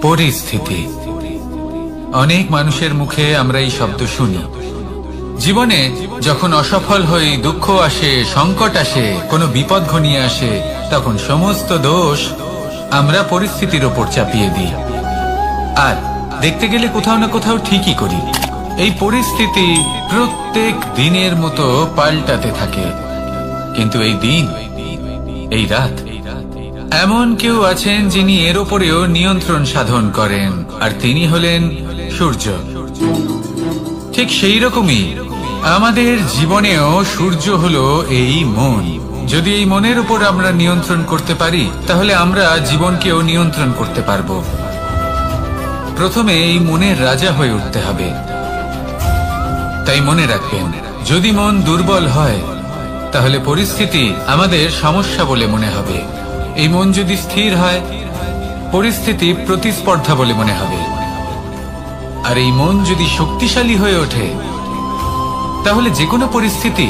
পরিস্থিতি। অনেক মানুষের মুখে আমরা এই শব্দ শুনি। জীবনে যখন অসফল হই, দুঃখ আসে, সংকট আসে, কোনো বিপদ ঘনিয়ে আসে, তখন সমস্ত দোষ আমরা পরিস্থিতির ওপর চাপিয়ে দিই। আর দেখতে গেলে কোথাও না কোথাও ঠিকই করি। এই পরিস্থিতি প্রত্যেক দিনের মতো পাল্টাতে থাকে, কিন্তু এই দিন, এই রাত, এমন কেউ আছেন যিনি এর ওপরেও নিয়ন্ত্রণ সাধন করেন, আর তিনি হলেন সূর্য। ঠিক সেই রকমই আমাদের জীবনেও সূর্য হলো এই মন। যদি এই মনের উপর আমরা নিয়ন্ত্রণ করতে পারি, তাহলে আমরা জীবনকেও নিয়ন্ত্রণ করতে পারবো। প্রথমে এই মনের রাজা হয়ে উঠতে হবে। তাই মনে রাখবেন, যদি মন দুর্বল হয়, তাহলে পরিস্থিতি আমাদের সমস্যা বলে মনে হবে। এই মন যদি স্থির হয়, পরিস্থিতি প্রতিস্পর্ধা বলে মনে হবে। আর এই মন যদি শক্তিশালী হয়ে ওঠে, তাহলে যে কোনো পরিস্থিতি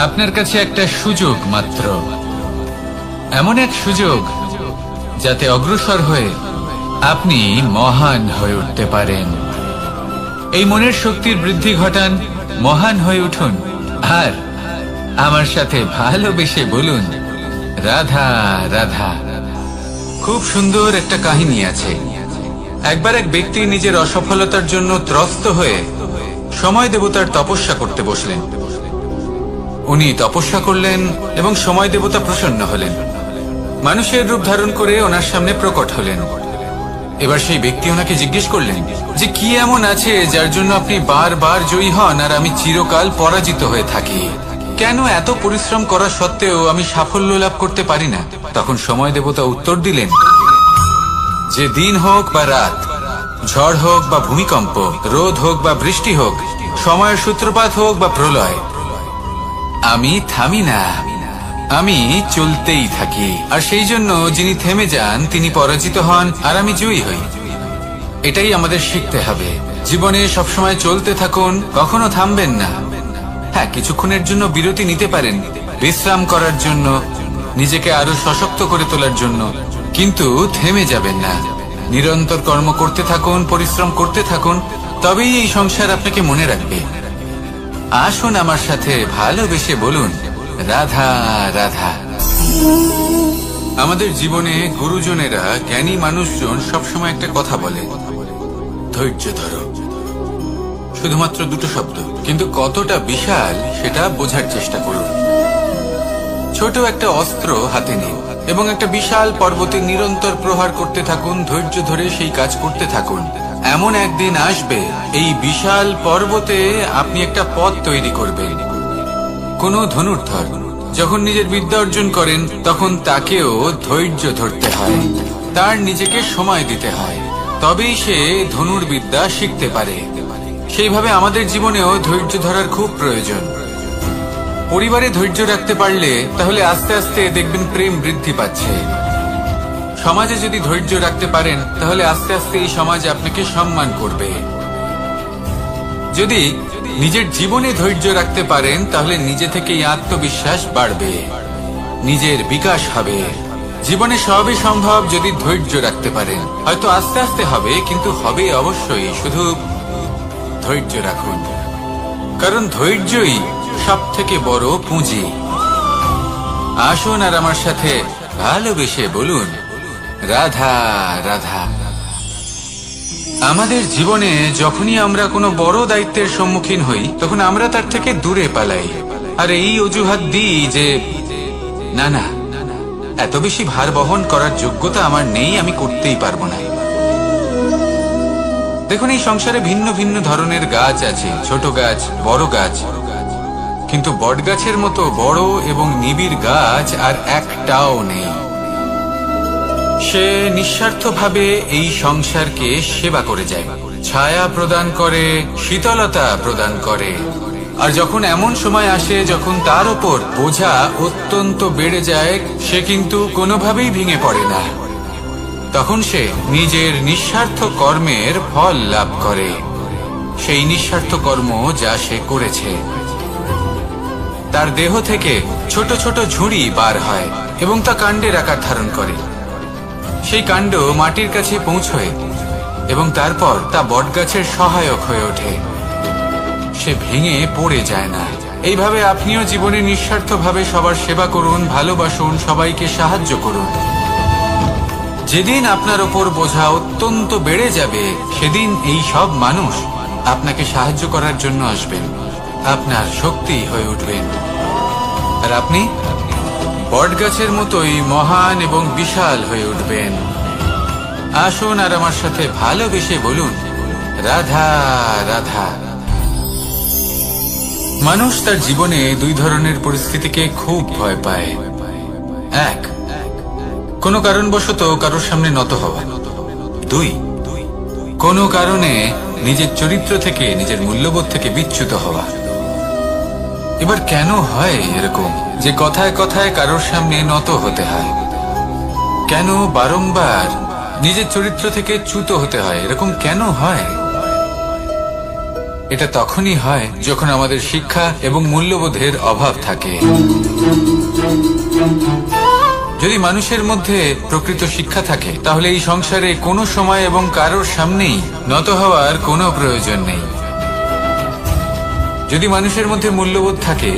আপনার কাছে একটা সুযোগ মাত্র। এমন এক সুযোগ যাতে অগ্রসর হয়ে আপনি মহান হয়ে উঠতে পারেন। এই মনের শক্তির বৃদ্ধি ঘটান, মহান হয়ে উঠুন, আর আমার সাথে ভালোবেসে বলুন, রাধা রাধা। খুব সুন্দর একটা কাহিনী আছে। একবার এক ব্যক্তি নিজের অসফলতার জন্য ত্রস্ত হয়ে সময় দেবতার তপস্যা করতে বসলেন। উনি তপস্যা করলেন এবং সময় দেবতা প্রসন্ন হলেন। মানুষের রূপ ধারণ করে ওনার সামনে প্রকট হলেন। এবার সেই ব্যক্তি ওনাকে জিজ্ঞেস করলেন যে কি এমন আছে যার জন্য আপনি বারবার জয়ী হন আর আমি চিরকাল পরাজিত হয়ে থাকি? কেন এত পরিশ্রম করা সত্ত্বেও আমি সাফল্য লাভ করতে পারি না? তখন সময় দেবতা উত্তর দিলেন যে দিন হোক বা রাত, ঝড় হোক বা ভূমিকম্প, রোদ হোক বা বৃষ্টি হোক, সময়ের সূত্রপাত হোক বা প্রলয়, আমি থামি না, আমি চলতেই থাকি। আর সেই জন্য যিনি থেমে যান তিনি পরাজিত হন আর আমি জয়ী হই। এটাই আমাদের শিখতে হবে। জীবনে সবসময় চলতে থাকুন, কখনো থামবেন না। হ্যাঁ, কিছুক্ষণের জন্য বিরতি নিতে পারেন, বিশ্রাম করার জন্য, নিজেকে আরো সশক্ত করে তোলার জন্য, কিন্তু থেমে যাবেন না। নিরন্তর কর্ম করতে থাকুন, পরিশ্রম করতে থাকুন, তবেই এই সংসার আপনাকে মনে রাখবে। আসুন আমার সাথে ভালোবেসে বলুন, রাধা রাধা। আমাদের জীবনে গুরুজনেরা, জ্ঞানী মানুষজন সবসময় একটা কথা বলে, ধৈর্য ধরো। শুধুমাত্র দুটো শব্দ, কিন্তু কতটা বিশাল সেটা বোঝার চেষ্টা করুন। ছোট একটা অস্ত্র হাতে নিন এবং একটা বিশাল পর্বতে নিরন্তর প্রহার করতে থাকুন। ধৈর্য ধরে সেই কাজ করতে থাকুন। এমন একদিন আসবে, এই বিশাল পর্বতে আপনি একটা পথ তৈরি করবেন। কোন ধনুর্ধর যখন নিজের বিদ্যা অর্জন করেন, তখন তাকেও ধৈর্য ধরতে হয়, তার নিজেকে সময় দিতে হয়, তবেই সে ধনুর্বিদ্যা শিখতে পারে। সেইভাবে আমাদের জীবনেও ধৈর্য ধরার খুব প্রয়োজন। পরিবারে ধৈর্য রাখতে পারলে তাহলে আস্তে আস্তে দেখবেন প্রেম বৃদ্ধি পাচ্ছে। সমাজে যদি ধৈর্য রাখতে পারেন, তাহলে আস্তে আস্তে এই সমাজ আপনাকে সম্মান করবে। যদি নিজের জীবনে ধৈর্য রাখতে পারেন, তাহলে নিজে থেকেই আত্মবিশ্বাস বাড়বে, নিজের বিকাশ হবে। জীবনে সবই সম্ভব যদি ধৈর্য রাখতে পারেন। হয়তো আস্তে আস্তে হবে, কিন্তু হবে অবশ্যই। শুধু ধৈর্য রাখুন, কারণ ধৈর্যই সব থেকে বড় পুঁজি। আসুন আর আমার সাথে ভালোবেসে বলুন, রাধা রাধা। আমাদের জীবনে যখনই আমরা কোনো বড় দায়িত্বের সম্মুখীন হই, তখন আমরা তার থেকে দূরে পালাই, আর এই অজুহাত দিই যে না না, এত বেশি ভার বহন করার যোগ্যতা আমার নেই, আমি করতেই পারবো না। দেখুন, এই সংসারে ভিন্ন ভিন্ন ধরনের গাছ আছে, ছোট গাছ, বড় গাছ, কিন্তু বট গাছের মতো বড় এবং নিবিড় গাছ আর একটাও নেই। সে নিঃস্বার্থভাবে এই সংসারকে সেবা করে যায়, ছায়া প্রদান করে, শীতলতা প্রদান করে। আর যখন এমন সময় আসে যখন তার উপর বোঝা অত্যন্ত বেড়ে যায়, সে কিন্তু কোনোভাবেই ভেঙে পড়ে না। তখন সে নিজের নিঃস্বার্থ কর্মের ফল লাভ করে, সেই নিঃস্বার্থ কর্ম যা সে করেছে। তার দেহ থেকে ছোট ছোট ঝুড়ি বার হয় এবং তা কাণ্ডের আকার ধারণ করে। সেই কাণ্ড মাটির কাছে পৌঁছয় এবং তারপর তা বটগাছের সহায়ক হয়ে ওঠে। সে ভেঙে পড়ে যায় না। এইভাবে আপনিও জীবনে নিঃস্বার্থভাবে সবার সেবা করুন, ভালোবাসুন, সবাইকে সাহায্য করুন। যেদিন আপনার ওপর বোঝা অত্যন্ত বেড়ে যাবে, সেদিন এই সব মানুষ আপনাকে সাহায্য করার জন্য আসবেন, আপনার শক্তি হয়ে উঠবেন, আর আপনি বটগাছের মতোই মহান এবং বিশাল হয়ে উঠবেন। আসুন আর আমার সাথে ভালোবেসে বলুন, রাধা রাধা। মানুষ তার জীবনে দুই ধরনের পরিস্থিতিকে খুব ভয় পায়। এক, কোনো কারণবশত কারোর সামনে নত হওয়া। দুই, কোনো কারণে নিজের চরিত্র থেকে, নিজের মূল্যবোধ থেকে বিচ্যুত হওয়া। এবার কেন হয় এরকম যে কথায় কথায় কারোর সামনে নত হতে হয়? কেন বারংবার নিজের চরিত্র থেকে চ্যুত হতে হয়? এরকম কেন হয়? এটা তখনই হয় যখন আমাদের শিক্ষা এবং মূল্যবোধের অভাব থাকে। যদি মানুষের মধ্যে প্রকৃত শিক্ষা থাকে, তাহলে এই সংসারে কোনো সময় এবং কারোর সামনেই নত হওয়ার কোনো প্রয়োজন নেই। যদি মানুষের মধ্যে মূল্যবোধ থাকে,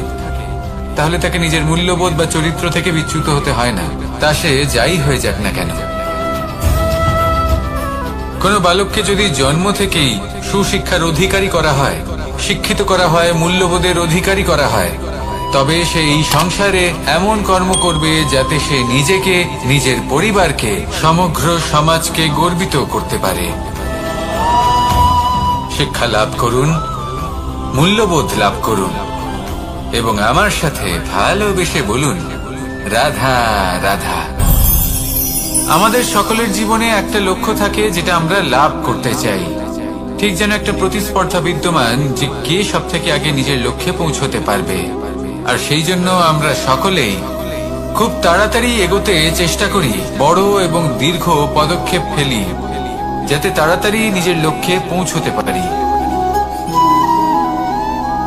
তাহলে তাকে নিজের মূল্যবোধ বা চরিত্র থেকে বিচ্যুত হতে হয় না, তা সে যাই হয়ে যাক না কেন। কোনো বালককে যদি জন্ম থেকেই সুশিক্ষার অধিকারী করা হয়, শিক্ষিত করা হয়, মূল্যবোধের অধিকারী করা হয়, তবে সে এই সংসারে এমন কর্ম করবে যাতে সে নিজেকে, নিজের পরিবারকে, সমগ্র সমাজকে গর্বিত করতে পারে। শিক্ষা লাভ করুন, মূল্যবোধ লাভ করুন এবং আমার সাথে ভালোবেসে বলুন, রাধা রাধা। আমাদের সকলের জীবনে একটা লক্ষ্য থাকে যেটা আমরা লাভ করতে চাই। ঠিক যেন একটা প্রতিস্পর্ধা বিদ্যমান যে কে সব থেকে আগে নিজের লক্ষ্যে পৌঁছতে পারবে। আর সেই জন্য আমরা সকলেই খুব তাড়াতাড়ি এগোতে চেষ্টা করি, বড় এবং দীর্ঘ পদক্ষেপ ফেলি যাতে তাড়াতাড়ি নিজের লক্ষ্যে পৌঁছতে পারি।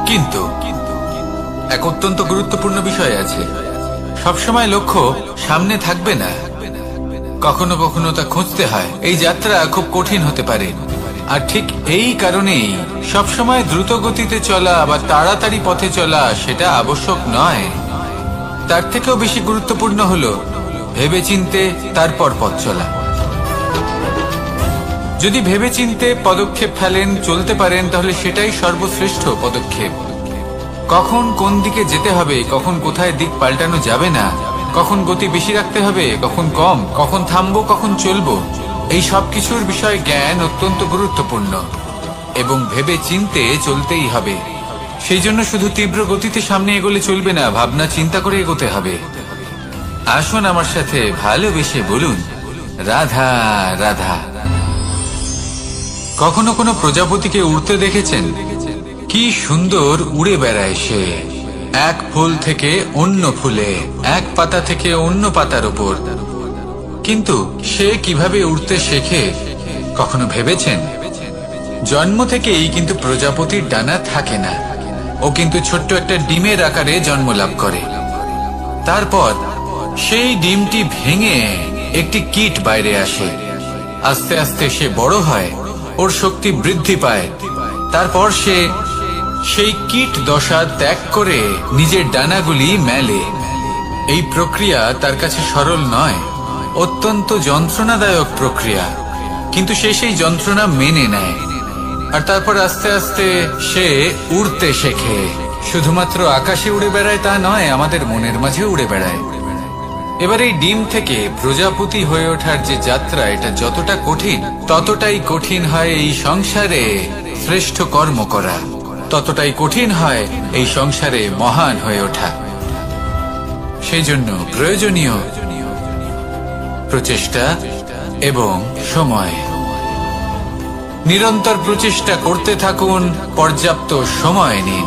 কিন্তু এক অত্যন্ত গুরুত্বপূর্ণ বিষয় আছে, সবসময় লক্ষ্য সামনে থাকবে না, কখনো কখনো তা খুঁজতে হয়। এই যাত্রা খুব কঠিন হতে পারে, আর ঠিক এই কারণেই সবসময় দ্রুত গতিতে চলা বা তাড়াতাড়ি পথে চলা সেটা আবশ্যক নয়। তার থেকেও বেশি গুরুত্বপূর্ণ হলো ভেবেচিন্তে তারপর পথ চলা। যদি ভেবেচিন্তে পদক্ষেপ ফেলেন, চলতে পারেন, তাহলে সেটাই সর্বশ্রেষ্ঠ পদক্ষেপ। কখন কোন দিকে যেতে হবে, কখন কোথায় দিক পাল্টানো যাবে না, কখন গতি বেশি রাখতে হবে, কখন কম, কখন থামবো, কখন চলবো, এই সব কিছুর বিষয়ে জ্ঞান অত্যন্ত গুরুত্বপূর্ণ এবং ভেবে চিন্তে চলতেই হবে। সেই জন্য শুধু তীব্র গতিতে সামনে এগোলে চলবে না, ভাবনা চিন্তা করে এগোতে হবে। আসুন আমার সাথে ভালোবেসে বলুন, রাধা রাধা। কখনো কোনো প্রজাপতিকে উড়তে দেখেছেন? কি সুন্দর উড়ে বেড়ায় সে, এক ফুল থেকে অন্য ফুলে, এক পাতা থেকে অন্য পাতার উপর। কিন্তু সে কিভাবে উড়তে শেখে কখনো ভেবেছেন? জন্ম থেকেই কিন্তু প্রজাপতির ডানা থাকে না, ও কিন্তু ছোট্ট একটা ডিমের আকারে জন্ম লাভ করে। তারপর সেই ডিমটি ভেঙে একটি কীট বাইরে আসে। আস্তে আস্তে সে বড় হয়, ওর শক্তি বৃদ্ধি পায়। তারপর সে সেই কীট দশা ত্যাগ করে নিজের ডানাগুলি মেলে। এই প্রক্রিয়া তার কাছে সরল নয়, অত্যন্ত যন্ত্রণাদায়ক প্রক্রিয়া, কিন্তু সে সেই যন্ত্রণা মেনে নেয়। আর তারপর আস্তে আস্তে সে উড়তে শেখে। শুধুমাত্র আকাশে উড়ে বেড়ায় তা নয়, আমাদের মনের মাঝে উড়ে বেড়ায়। এবার এই ডিম থেকে প্রজাপতি হয়ে ওঠার যে যাত্রা, এটা যতটা কঠিন, ততটাই কঠিন হয় এই সংসারে শ্রেষ্ঠ কর্ম করা, ততটাই কঠিন হয় এই সংসারে মহান হয়ে ওঠা। সেই জন্য প্রয়োজনীয় প্রচেষ্টা এবং সময়। নিরন্তর প্রচেষ্টা করতে থাকুন, পর্যাপ্ত সময় নিন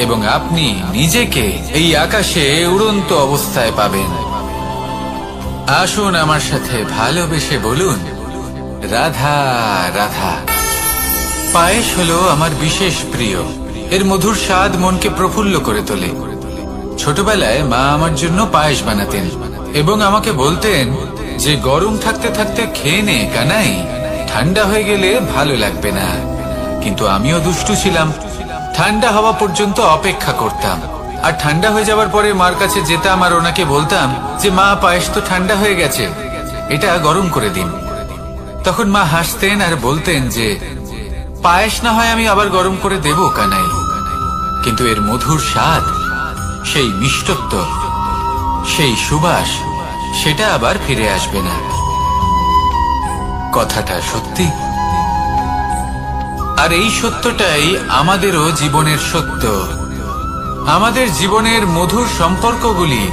এবং আপনি নিজেকে এই আকাশে উড়ন্ত অবস্থায় পাবেন। আসুন আমার সাথে ভালোবেসে বলুন, রাধা রাধা। পায়েস হলো আমার বিশেষ প্রিয়। এর মধুর স্বাদ মনকে প্রফুল্ল করে তোলে। ছোটবেলায় মা আমার জন্য পায়েস বানাতেন এবং আমাকে বলতেন যে গরম থাকতে থাকতে খেয়ে নে কানাই, ঠান্ডা হয়ে গেলে ভালো লাগবে না। কিন্তু আমিও দুষ্টু ছিলাম, ঠান্ডা হওয়া পর্যন্ত অপেক্ষা করতাম, আর ঠান্ডা হয়ে যাওয়ার পরে মার কাছে যেতাম আর ওনাকে বলতাম যে মা, পায়েস তো ঠান্ডা হয়ে গেছে, এটা গরম করে দিন। তখন মা হাসতেন আর বলতেন যে পায়েস না হয় আমি আবার গরম করে দেব কানাই, কিন্তু এর মধুর স্বাদ, সেই মিষ্টত্ব, সেই সুবাস, সেটা আবার ফিরে আসবে না। কথাটা সত্যি, আর এই সত্যটাই আমাদেরও জীবনের সত্য। আমাদের জীবনের মধুর সম্পর্কগুলি,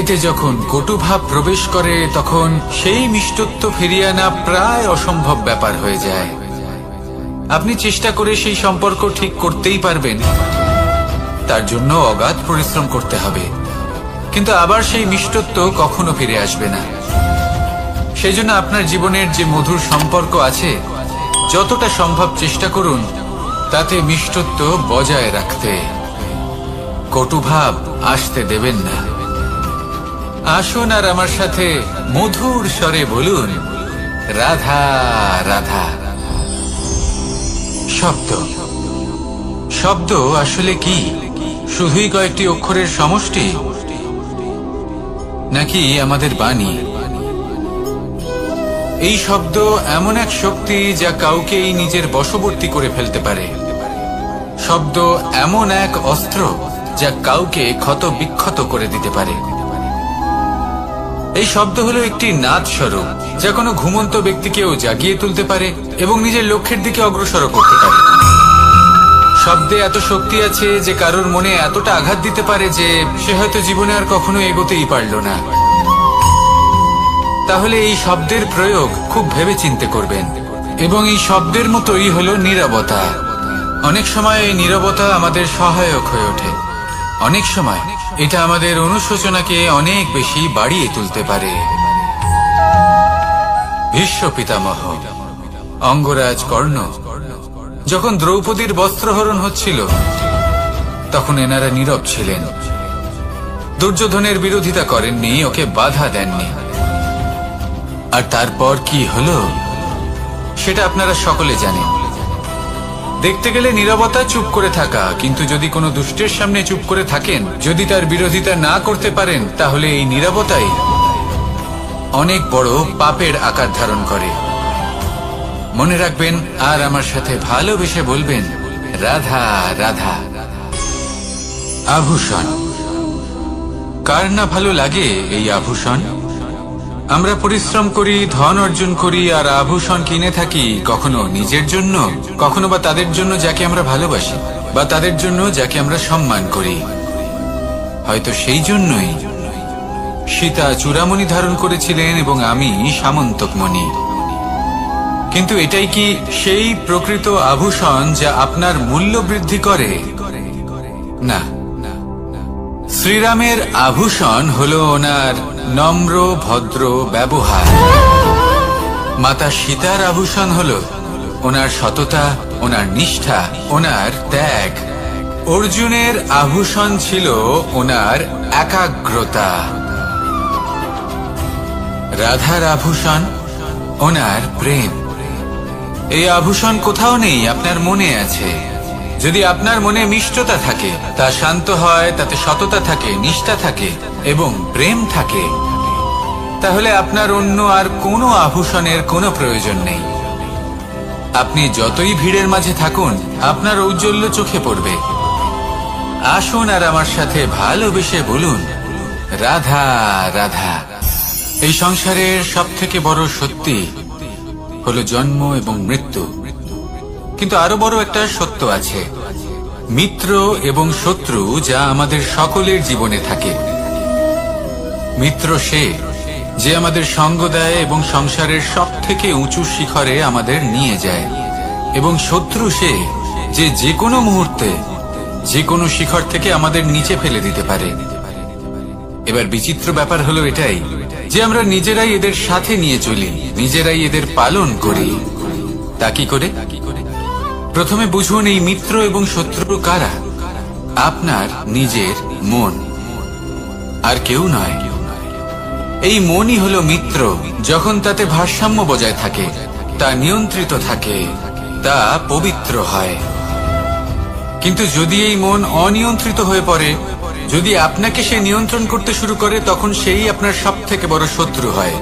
এতে যখন কটুভাব প্রবেশ করে তখন সেই মিষ্টত্ব ফিরিয়ে আনা প্রায় অসম্ভব ব্যাপার হয়ে যায়। আপনি চেষ্টা করে সেই সম্পর্ক ঠিক করতেই পারবেন, তার জন্য অগাধ পরিশ্রম করতে হবে, কিন্তু আবার সেই মিষ্টত্ব কখনো ফিরে আসবে না। সেই জন্য আপনার জীবনের যে মধুর সম্পর্ক আছে, যতটা সম্ভব চেষ্টা করুন তাতে মিষ্টত্ব বজায় রাখতে। কটুভাব আসতে দেবেন না। আসুন আর আমার সাথে মধুর স্বরে বলুন, রাধা রাধা। শব্দ, শব্দ আসলে কি? শুধুই কয়েকটি অক্ষরের সমষ্টি, নাকি আমাদের বাণী? এই শব্দ এমন এক শক্তি যা কাউকেই নিজের বশবর্তী করে ফেলতে পারে। শব্দ এমন এক অস্ত্র যা কাউকে ক্ষত বিক্ষত করে দিতে পারে। এই শব্দ হলো একটি নাদ স্বরূপ যা কোনো ঘুমন্ত ব্যক্তিকেও জাগিয়ে তুলতে পারে এবং নিজের লক্ষ্যের দিকে অগ্রসর করতে পারে। শব্দে এত শক্তি আছে যে কারোর মনে এতটা আঘাত দিতে পারে যে সে হয়তো জীবনে আর কখনো এগোতেই পারল না। তাহলে এই শব্দের প্রয়োগ খুব ভেবে চিন্তে করবেন। এবং এই শব্দের মতোই হলো নীরবতা। অনেক সময় এই নীরবতা আমাদের সহায়ক হয়ে ওঠে, অনেক সময় এটা আমাদের অনুশোচনাকে অনেক বেশি বাড়িয়ে তুলতে পারে। ভীষ্ম পিতামহ, অঙ্গরাজ কর্ণ, যখন দ্রৌপদীর বস্ত্রহরণ হচ্ছিল তখন এনারা নীরব ছিলেন। দুর্যোধনের বিরোধিতা করেননি, ওকে বাধা দেননি। আর তারপর কি হলো সেটা আপনারা সকলে জানেন। দেখতে গেলে নীরবতা চুপ করে থাকা, কিন্তু যদি কোনো দুষ্টের সামনে চুপ করে থাকেন, যদি তার বিরোধিতা না করতে পারেন, তাহলে এই নীরবতাই অনেক বড় পাপের আকার ধারণ করে। মনে রাখবেন আর আমার সাথে ভালোবেসে বলবেন, রাধা রাধা। আভূষণ, কার না ভালো লাগে এই আভূষণ? আমরা পরিশ্রম করি, ধন অর্জন করি আর আভূষণ কিনে থাকি, কখনো নিজের জন্য, কখনো বা তাদের জন্য যাকে আমরা ভালোবাসি, বা তাদের জন্য যাকে আমরা সম্মান করি। হয়তো সেই জন্যই সীতা চূড়ামণি ধারণ করেছিলেন এবং আমি সামন্তকমণি। কিন্তু এটাই কি সেই প্রকৃত আভূষণ যা আপনার মূল্য বৃদ্ধি করে? না। শ্রীরামের আভূষণ হলো ওনার নম্র ভদ্র ব্যবহার। মাতা সীতার আভূষণ হলো ওনার সততা, ওনার নিষ্ঠা, ওনার ত্যাগ। অর্জুনের আভূষণ ছিল ওনার একাগ্রতা। রাধার আভূষণ ওনার প্রেম। এই আভূষণ কোথাও নেই, আপনার মনে আছে। যদি আপনার মনে মিষ্টতা থাকে, তা শান্ত হয়, তাতে সততা থাকে, নিষ্ঠা থাকে এবং প্রেম থাকে, তাহলে আপনার অন্য আর কোনো আভূষণের কোনো প্রয়োজন নেই। আপনি যতই ভিড়ের মাঝে থাকুন, আপনার ঔজ্জ্বল্য চোখে পড়বে। আসুন আর আমার সাথে ভালোবেসে বলুন, রাধা রাধা। এই সংসারের সব থেকে বড় সত্যি হলো জন্ম এবং মৃত্যু, কিন্তু আরো বড় একটা সত্য আছে, মিত্র এবং শত্রু, যা আমাদের সকলের জীবনে থাকে। মিত্র সে যে আমাদের সঙ্গ দেয় এবং সংসারের সব থেকে উঁচু শিখরে আমাদের নিয়ে যায়, এবং শত্রু সে যে যে কোনো মুহূর্তে যে কোনো শিখর থেকে আমাদের নিচে ফেলে দিতে পারে। এবার বিচিত্র ব্যাপার হলো এটাই যে আমরা নিজেরাই এদের সাথে নিয়ে চলি, নিজেরাই এদের পালন করি। তা কি করে? প্রথমে বুঝুন এই মিত্র এবং শত্রু কারা। আপনার নিজের মন, আর কেউ নয়। এই মনই হলো মিত্র। যখন তাতে ভারসাম্য বজায় থাকে, তা নিয়ন্ত্রিত থাকে, তা পবিত্র হয়। কিন্তু যদি এই মন অনিয়ন্ত্রিত হয়ে পড়ে, যদি আপনাকে সে নিয়ন্ত্রণ করতে শুরু করে, তখন সেই আপনার সবথেকে বড় শত্রু হয়।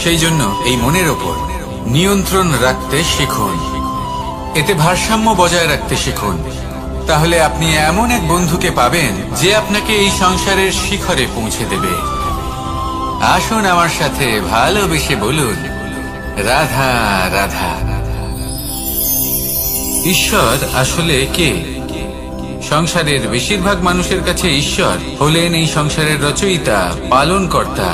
সেই জন্য এই মনের ওপর নিয়ন্ত্রণ রাখতে শিখুন, এতে ভারসাম্য বজায় রাখতে শিখুন। তাহলে আপনি এমন এক বন্ধুকে পাবেন যে আপনাকে এই সংসারের শিখরে পৌঁছে দেবে। আসুন আমার সাথে ভালোবেসে বলুন, রাধা রাধা। ঈশ্বর আসলে কে? সংসারের বেশিরভাগ মানুষের কাছে ঈশ্বর হলেন এই সংসারের রচয়িতা, পালনকর্তা।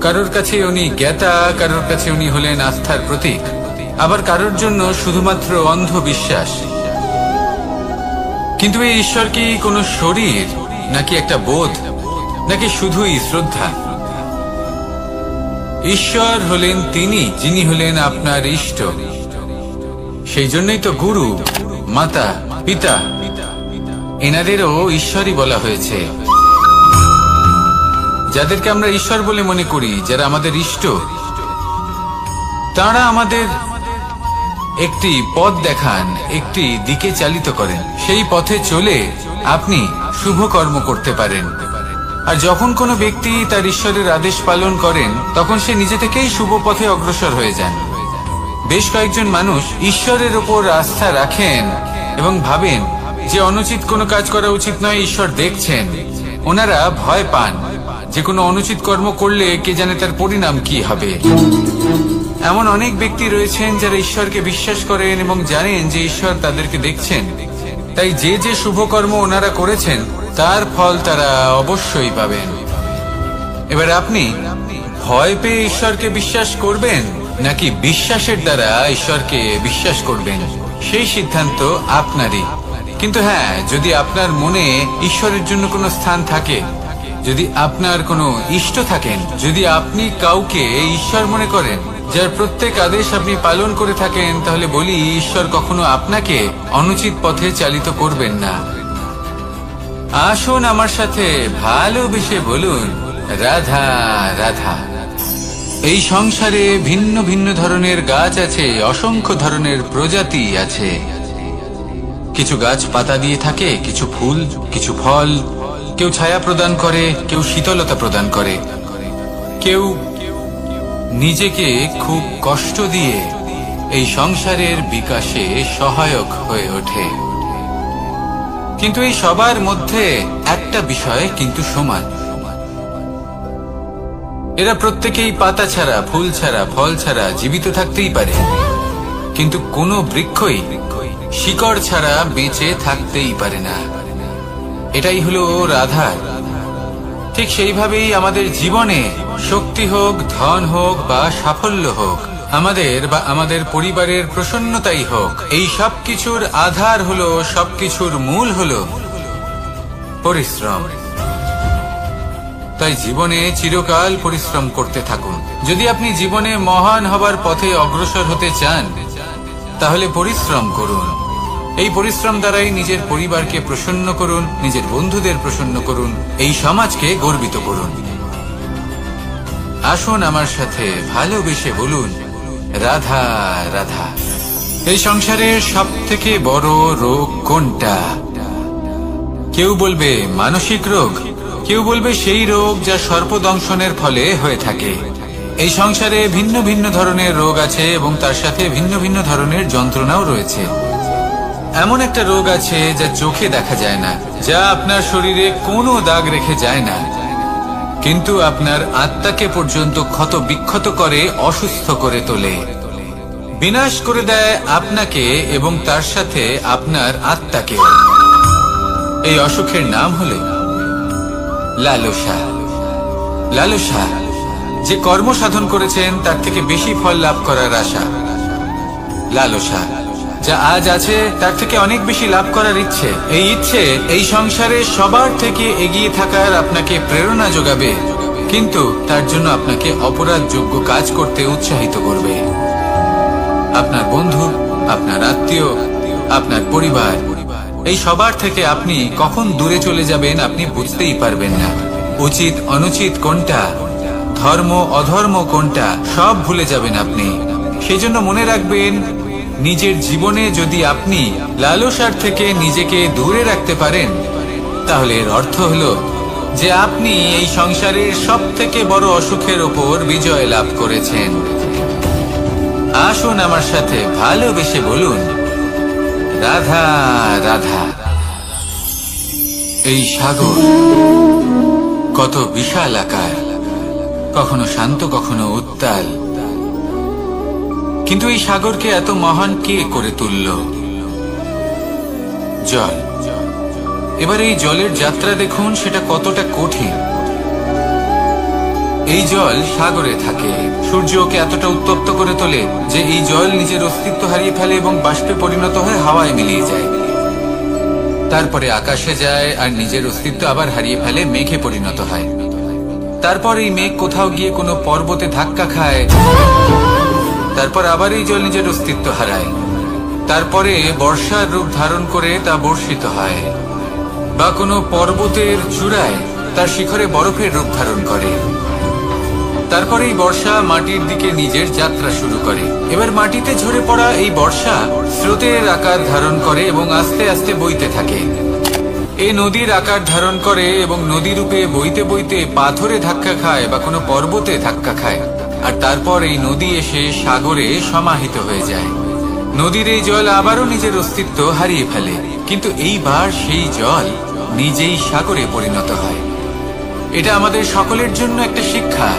কারোর কাছে উনি জ্ঞাতা, কারোর কাছে উনি হলেন আস্থার প্রতীক, আবার কারোর জন্য শুধুমাত্র অন্ধবিশ্বাস। কিন্তু এই ঈশ্বর কি কোনো শরীর, নাকি একটা বোধ, নাকি শুধুই শ্রদ্ধা? ঈশ্বর হলেন তিনি যিনি হলেন আপনার ইষ্ট। সেই জন্যই তো গুরু, মাতা, পিতা এনাদেরও ঈশ্বরই বলা হয়েছে। যাদেরকে আমরা ঈশ্বর বলে মনে করি, যারা আমাদের ইষ্ট, তারা আমাদের একটি পথ দেখান, একটি দিকে চালিত করেন। সেই পথে চলে আপনি শুভ কর্ম করতে পারেন। আর যখন কোনো ব্যক্তি তার ঈশ্বরের আদেশ পালন করেন, তখন সে নিজে থেকেই শুভ পথে অগ্রসর হয়ে যান। বেশ কয়েকজন মানুষ ঈশ্বরের উপর আস্থা রাখেন এবং ভাবেন যে অনুচিত কোনো কাজ করা উচিত নয়, ঈশ্বর দেখছেন। ওনারা ভয় পান যে কোনো অনুচিত কর্ম করলে কে জানে তার পরিণাম কি হবে। এমন অনেক ব্যক্তি রয়েছেন যারা ঈশ্বরকে বিশ্বাস করেন এবং জানেন যে ঈশ্বর তাদেরকে দেখছেন। তাই যে যে শুভ কর্ম ওনারা করেছেন তার ফল তারা অবশ্যই পাবেন। এবার আপনি ভয় পেয়ে ঈশ্বরকে বিশ্বাস করবেন, নাকি বিশ্বাসের দ্বারা ঈশ্বরকে বিশ্বাস করবেন, সেই সিদ্ধান্ত আপনারই। কিন্তু হ্যাঁ, যদি আপনার মনে ঈশ্বরের জন্য কোনো স্থান থাকে, যদি আপনার কোনো ইষ্ট থাকেন, যদি আপনি কাউকে ঈশ্বর মনে করেন, যার প্রত্যেক আদেশ আপনি পালন করে থাকেন, তাহলে বলি, ঈশ্বর কখনো আপনাকে অনুচিত পথে চালিত করবেন না। আসুন আমার সাথে ভালোবেসে বলুন, রাধা রাধা। এই সংসারে ভিন্ন ভিন্ন ধরনের গাছ আছে, অসংখ্য ধরনের প্রজাতি আছে। কিছু গাছ পাতা দিয়ে থাকে, কিছু ফুল, কিছু ফল। কেউ ছায়া প্রদান করে, কেউ শীতলতা প্রদান করে, কেউ নিজেকে খুব কষ্ট দিয়ে এই সংসারের বিকাশে সহায়ক হয়ে ওঠে। কিন্তু এই সবার মধ্যে একটা বিষয় কিন্তু সমান, এরা প্রত্যেকেই পাতা ছাড়া, ফুল ছাড়া, ফল ছাড়া জীবিত থাকতেই পারে, কিন্তু কোনো বৃক্ষই শিকড় ছাড়া বেঁচে থাকতেই পারে না। এটাই হলো রাধার। ঠিক সেইভাবেই আমাদের জীবনে শক্তি হোক, ধন হোক বা সাফল্য হোক, আমাদের বা আমাদের পরিবারের প্রসন্নতাই হোক, এই সব কিছুর আধার হলো, সবকিছুর মূল হলো পরিশ্রম। তাই জীবনে চিরকাল পরিশ্রম করতে থাকুন। যদি আপনি জীবনে মহান হবার পথে অগ্রসর হতে চান, তাহলে পরিশ্রম করুন। এই পরিশ্রম দ্বারাই নিজের পরিবারকে প্রসন্ন করুন, নিজের বন্ধুদের প্রসন্ন করুন, এই সমাজকে গর্বিত করুন। আসুন আমার সাথে ভালোবেসে বলুন, রাধা রাধা। এই সংসারের সব থেকে বড় রোগ কোনটা? কেউ বলবে মানসিক রোগ, কেউ বলবে সেই রোগ যা সর্পদংশনের ফলে হয়ে থাকে। এই সংসারে ভিন্ন ভিন্ন ধরনের রোগ আছে এবং তার সাথে ভিন্ন ভিন্ন ধরনের যন্ত্রণাও রয়েছে। এমন একটা রোগ আছে যা চোখে দেখা যায় না, যা আপনার শরীরে কোনো দাগ রেখে যায় না, কিন্তু আপনার আত্মাকে পর্যন্ত ক্ষত বিক্ষত করে, অসুস্থ করে তোলে, বিনাশ করে দেয় আপনাকে এবং তার সাথে আপনার আত্মাকে। এই অসুখের নাম হলো লালসা। লালসা, যে কর্ম সাধন করেছেন তার থেকে বেশি ফল লাভ করার আশা। লালসা, যা আজ আছে তার থেকে অনেক বেশি লাভ করার ইচ্ছে। এই ইচ্ছে এই সংসারে সবার থেকে এগিয়ে থাকার আপনাকে প্রেরণা যোগাবে, কিন্তু তার জন্য আপনাকে অপরাধযোগ্য কাজ করতে উৎসাহিত করবে। আপনার বন্ধু, আপনার আত্মীয়, আপনার পরিবার, এই সবার থেকে আপনি কখন দূরে চলে যাবেন আপনি বুঝতেই পারবেন না। উচিত অনুচিত কোনটা, ধর্ম অধর্ম কোনটা, সব ভুলে যাবেন আপনি। সেজন্য মনে রাখবেন, নিজের জীবনে যদি আপনি লালসার থেকে নিজেকে দূরে রাখতে পারেন, তাহলে এর অর্থ হলো যে আপনি এই সংসারের সব থেকে বড় অসুখের ওপর বিজয় লাভ করেছেন। আসুন আমার সাথে ভালোবেসে বলুন, রাধা রাধা। এই সাগর কত বিশাল আকার, কখনো শান্ত কখনো উত্তাল, কিন্তু এই সাগরকে এত মহান কে করে তুলল? জল। এবার এই জলের যাত্রা দেখুন, সেটা কতটা কঠিন। এই জল সাগরে থাকে, সূর্য ওকে এতটা উত্তপ্ত করে তোলে যে এই জল নিজের অস্তিত্ব হারিয়ে ফেলে এবং বাষ্পে পরিণত হয়ে হাওয়ায় মিলিয়ে যায়। তারপরে আকাশে যায় আর নিজের অস্তিত্ব আবার হারিয়ে ফেলে, মেঘে পরিণত হয়। তারপর এই মেঘ কোথাও গিয়ে কোনো পর্বতে ধাক্কা খায়, তারপর আবার এই জল নিজের অস্তিত্ব হারায়। তারপরে বর্ষার রূপ ধারণ করে তা বর্ষিত হয়, বা কোনো পর্বতের চূড়ায় তার শিখরে বরফের রূপ ধারণ করে। তারপরে এই বর্ষা মাটির দিকে নিজের যাত্রা শুরু করে। এবার মাটিতে ঝরে পড়া এই বর্ষা স্রোতের আকার ধারণ করে এবং আস্তে আস্তে বইতে থাকে। এই নদীর আকার ধারণ করে এবং নদী রূপে বইতে বইতে পাথরে ধাক্কা খায় বা কোনো পর্বতে ধাক্কা খায়, আর তারপর এই নদী এসে সাগরে সমাহিত হয়ে যায়। নদীর এই জল আবারও নিজের অস্তিত্ব হারিয়ে ফেলে, কিন্তু এইবার সেই জল নিজেই সাগরে পরিণত হয়। এটা আমাদের সকলের জন্য একটা শিক্ষা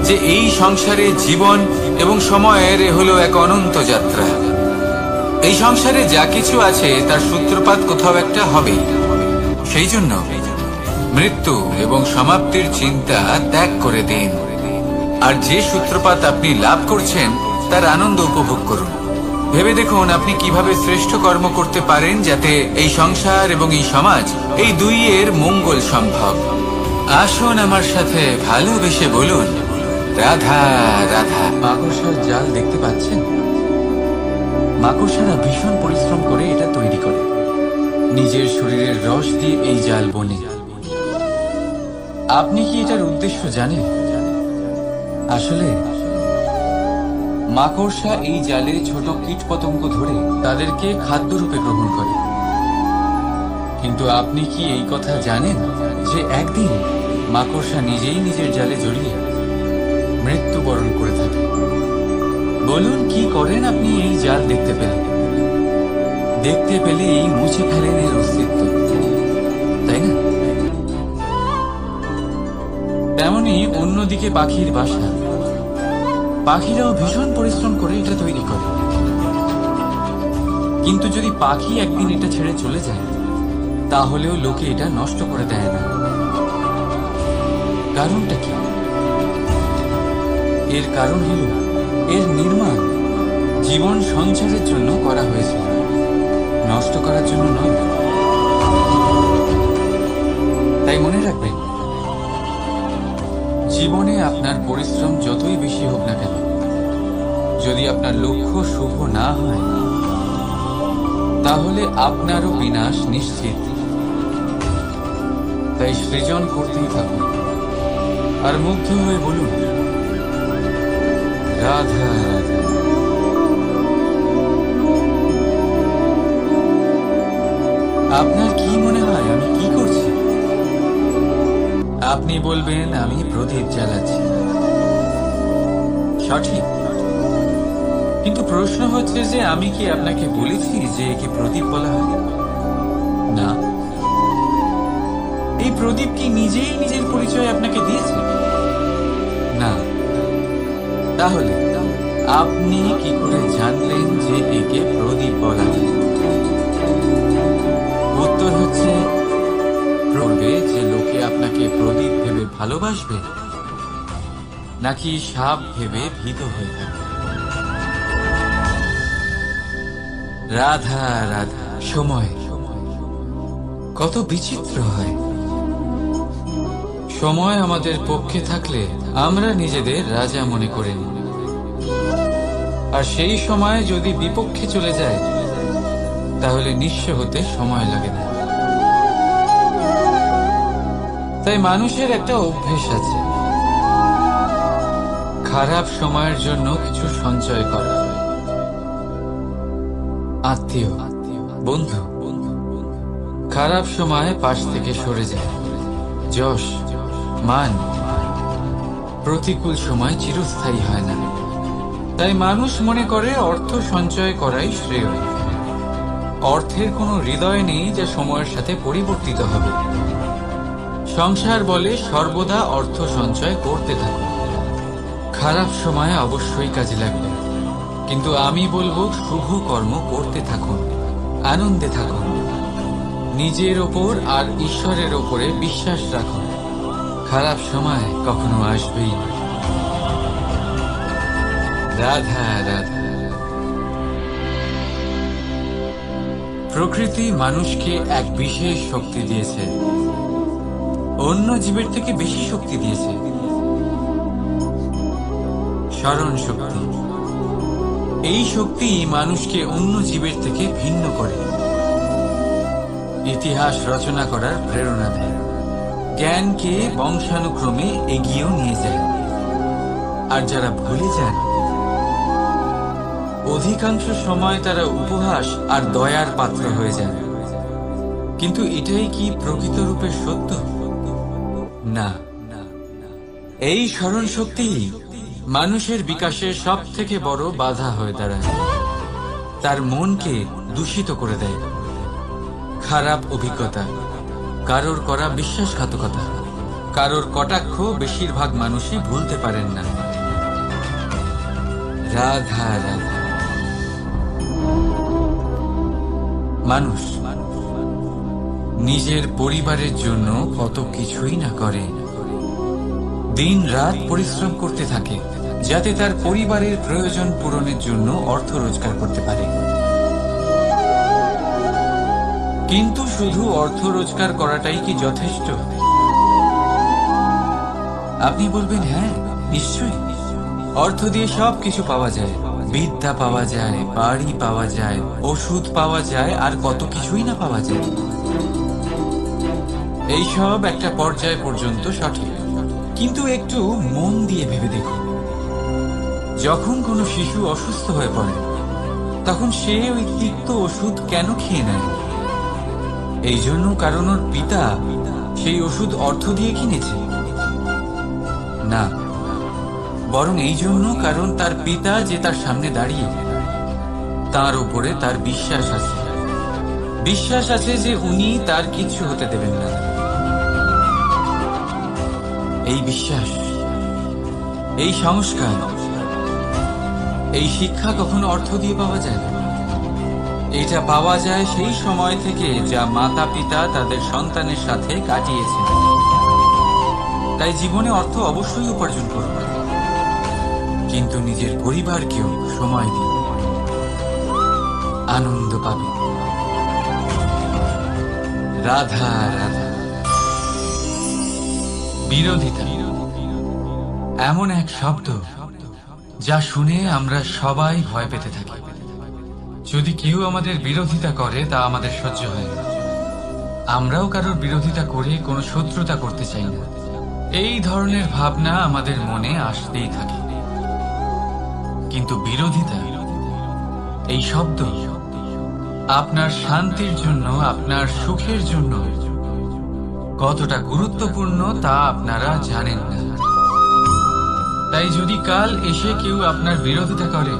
যে এই সংসারে জীবন এবং সময়ের হলো এক অনন্ত যাত্রা। এই সংসারে যা কিছু আছে তার সূত্রপাত কোথাও একটা হবেই। সেই জন্য মৃত্যু এবং সমাপ্তির চিন্তা ত্যাগ করে দিন, আর যে সূত্রপাত আপনি লাভ করছেন তার আনন্দ উপভোগ করুন। ভেবে দেখুন আপনি কিভাবে শ্রেষ্ঠ কর্ম করতে পারেন যাতে এই সংসার এবং এই সমাজ, এই দুইয়ের মঙ্গল সম্ভব। আসুন আমার সাথে ভালোবেসে বলুন, রাধা রাধা। মাকড়সার জাল দেখতে পাচ্ছেন? মাকড়সারা ভীষণ পরিশ্রম করে এটা তৈরি করে, নিজের শরীরের রস দিয়ে এই জাল বনে। আপনি কি এটার উদ্দেশ্য জানেন? আসলে মাকড়সা এই জালে ছোট কীটপতঙ্গ ধরে তাদেরকে খাদ্যরূপে গ্রহণ করে। কিন্তু আপনি কি এই কথা জানেন যে একদিন মাকড়সা নিজেই নিজের জালে জড়িয়ে মৃত্যুবরণ করে থাকে? বলুন, কি করেন আপনি এই জাল দেখতে পেলে? দেখতে পেলেই মুছে ফেলেন এর অস্তিত্ব, তাই না? তেমনি অন্যদিকে পাখির বাসা, পাখিরাও ভীষণ পরিশ্রম করে এটা তৈরি করে। কিন্তু যদি পাখি একদিন এটা ছেড়ে চলে যায়, তাহলেও লোকে এটা নষ্ট করে দেয় না। কারণটা কি? এর কারণ হল এর নির্মাণ জীবন সঞ্চারের জন্য করা হয়েছে, নষ্ট করার জন্য নয়। তাই মনে রাখবেন, জীবনে আপনার পরিশ্রম যতই বেশি হোক না কেন, যদি আপনার লক্ষ্য শুভ না হয়, তাহলে আপনারও বিনাশ নিশ্চিত। তাই সৃজন করতেই থাকুন আর মুগ্ধ হয়ে বলুন, রাধা রাধা। আপনার কি মনে হয় আমি কি করছি? আপনি বলবেন আমি প্রদীপ জ্বালাচ্ছি। সঠিক, কিন্তু প্রশ্ন হচ্ছে যে আমি কি আপনাকে বলেছি যে একে প্রদীপ বলা হয়? না। এই প্রদীপ কি নিজেই নিজের পরিচয় আপনাকে দিয়েছে? না। তাহলে আপনি কি করে জানলেন যে একে প্রদীপ বলা হয়? উত্তর হচ্ছে, পড়বে যে লোকে আপনাকে প্রদীপ ভেবে ভালোবাসবে নাকি সাপ ভেবে ভীত হয়ে থাকবে। রাধা রাধা। সময় কত বিচিত্র হয়। সময় আমাদের পক্ষে থাকলে আমরা নিজেদের রাজা মনে করে নিই, আর সেই সময় যদি বিপক্ষে চলে যায় তাহলে নিঃস্ব হতে সময় লাগে না। তাই মানুষের একটা অভ্যেস আছে, খারাপ সময়ের জন্য কিছু সঞ্চয় করা। আত্মীয়, বন্ধু খারাপ সময়ে পাশ থেকে সরে যায়। যশ, মান প্রতিকূল সময় চিরস্থায়ী হয় না। তাই মানুষ মনে করে অর্থ সঞ্চয় করাই শ্রেয়। অর্থের কোনো হৃদয় নেই যা সময়ের সাথে পরিবর্তিত হবে। সংসার বলে সর্বদা অর্থ সঞ্চয় করতে থাকো, খারাপ সময়ে অবশ্যই কাজে লাগবে। কিন্তু আমি বলবো শুভ কর্ম করতে থাকুন, আনন্দে থাকুন, নিজের ওপর আর ঈশ্বরের ওপরে বিশ্বাস রাখুন। খারাপ সময় কখনো আসবেই না। রাধা রাধা। প্রকৃতি মানুষকে এক বিশেষ শক্তি দিয়েছে, অন্য জীবের থেকে বেশি শক্তি দিয়েছে। স্মরণ শক্তি। এই শক্তি মানুষকে অন্য জীবের থেকে ভিন্ন করে, ইতিহাস রচনা করার প্রেরণা দেয়, জ্ঞানকে বংশানুক্রমে এগিয়েও নিয়ে যায়। আর যারা ভুলে যান, অধিকাংশ সময় তারা উপহাস আর দয়ার পাত্র হয়ে যান। কিন্তু এটাই কি প্রকৃত রূপে সত্য? না। এই স্মরণ শক্তি মানুষের বিকাশের সব থেকে বড় বাধা হয়ে দাঁড়ায়। তার মনকে দূষিত করে দেয়। খারাপ অভিজ্ঞতা, কারোর করা বিশ্বাসঘাতকতা, কারোর কটাক্ষ বেশিরভাগ মানুষই ভুলতে পারেন না। রাধা রাধা। মানুষ নিজের পরিবারের জন্য কত কিছুই না করে, দিন রাত পরিশ্রম করতে থাকে যাতে তার পরিবারের প্রয়োজন পূরণের জন্য অর্থ রোজগার করতে পারে। কিন্তু শুধু অর্থ রোজগার করাটাই কি যথেষ্ট? আপনি বলবেন হ্যাঁ, নিশ্চয়ই। অর্থ দিয়ে সবকিছু পাওয়া যায়, বিদ্যা পাওয়া যায়, বাড়ি পাওয়া যায়, ওষুধ পাওয়া যায়, আর কত কিছুই না পাওয়া যায়। এইসব একটা পর্যায় পর্যন্ত সঠিক, কিন্তু একটু মন দিয়ে ভেবে দেখুন, যখন কোনো শিশু অসুস্থ হয়ে পড়ে তখন সে ওই তিক্ত ওষুধ কেন খেয়ে নেয়? এই জন্য কারণ ওর পিতা সেই ওষুধ অর্থ দিয়ে কিনেছে? না, বরং এই জন্য কারণ তার পিতা যে তার সামনে দাঁড়িয়ে, তার উপরে তার বিশ্বাস আছে। বিশ্বাস আছে যে উনি তার কিচ্ছু হতে দেবেন না। এই বিশ্বাস, এই সংস্কার, এই শিক্ষা কখনো অর্থ দিয়ে পাওয়া যায় না। এটা পাওয়া যায় সেই সময় থেকে যা মাতা পিতা তাদের সন্তানের সাথে কাটিয়েছেন। তাই জীবনে অর্থ অবশ্যই উপার্জন করুন, কিন্তু নিজের পরিবারকেও সময় দিন, আনন্দ পাবে। রাধা রাধা। বিরোধিতা এমন এক শব্দ যা শুনে আমরা সবাই ভয় পেতে থাকি। যদি কেউ আমাদের বিরোধিতা করে তা আমাদের সহ্য হয় না। আমরাও কারোর বিরোধিতা করে কোনো শত্রুতা করতে চাই না। এই ধরনের ভাবনা আমাদের মনে আসতেই থাকে। কিন্তু বিরোধিতা, এই শব্দ আপনার শান্তির জন্য, আপনার সুখের জন্য কতটা গুরুত্বপূর্ণ তা আপনারা জানেন না। তাই যদি কাল এসে কেউ আপনার বিরোধিতা করে,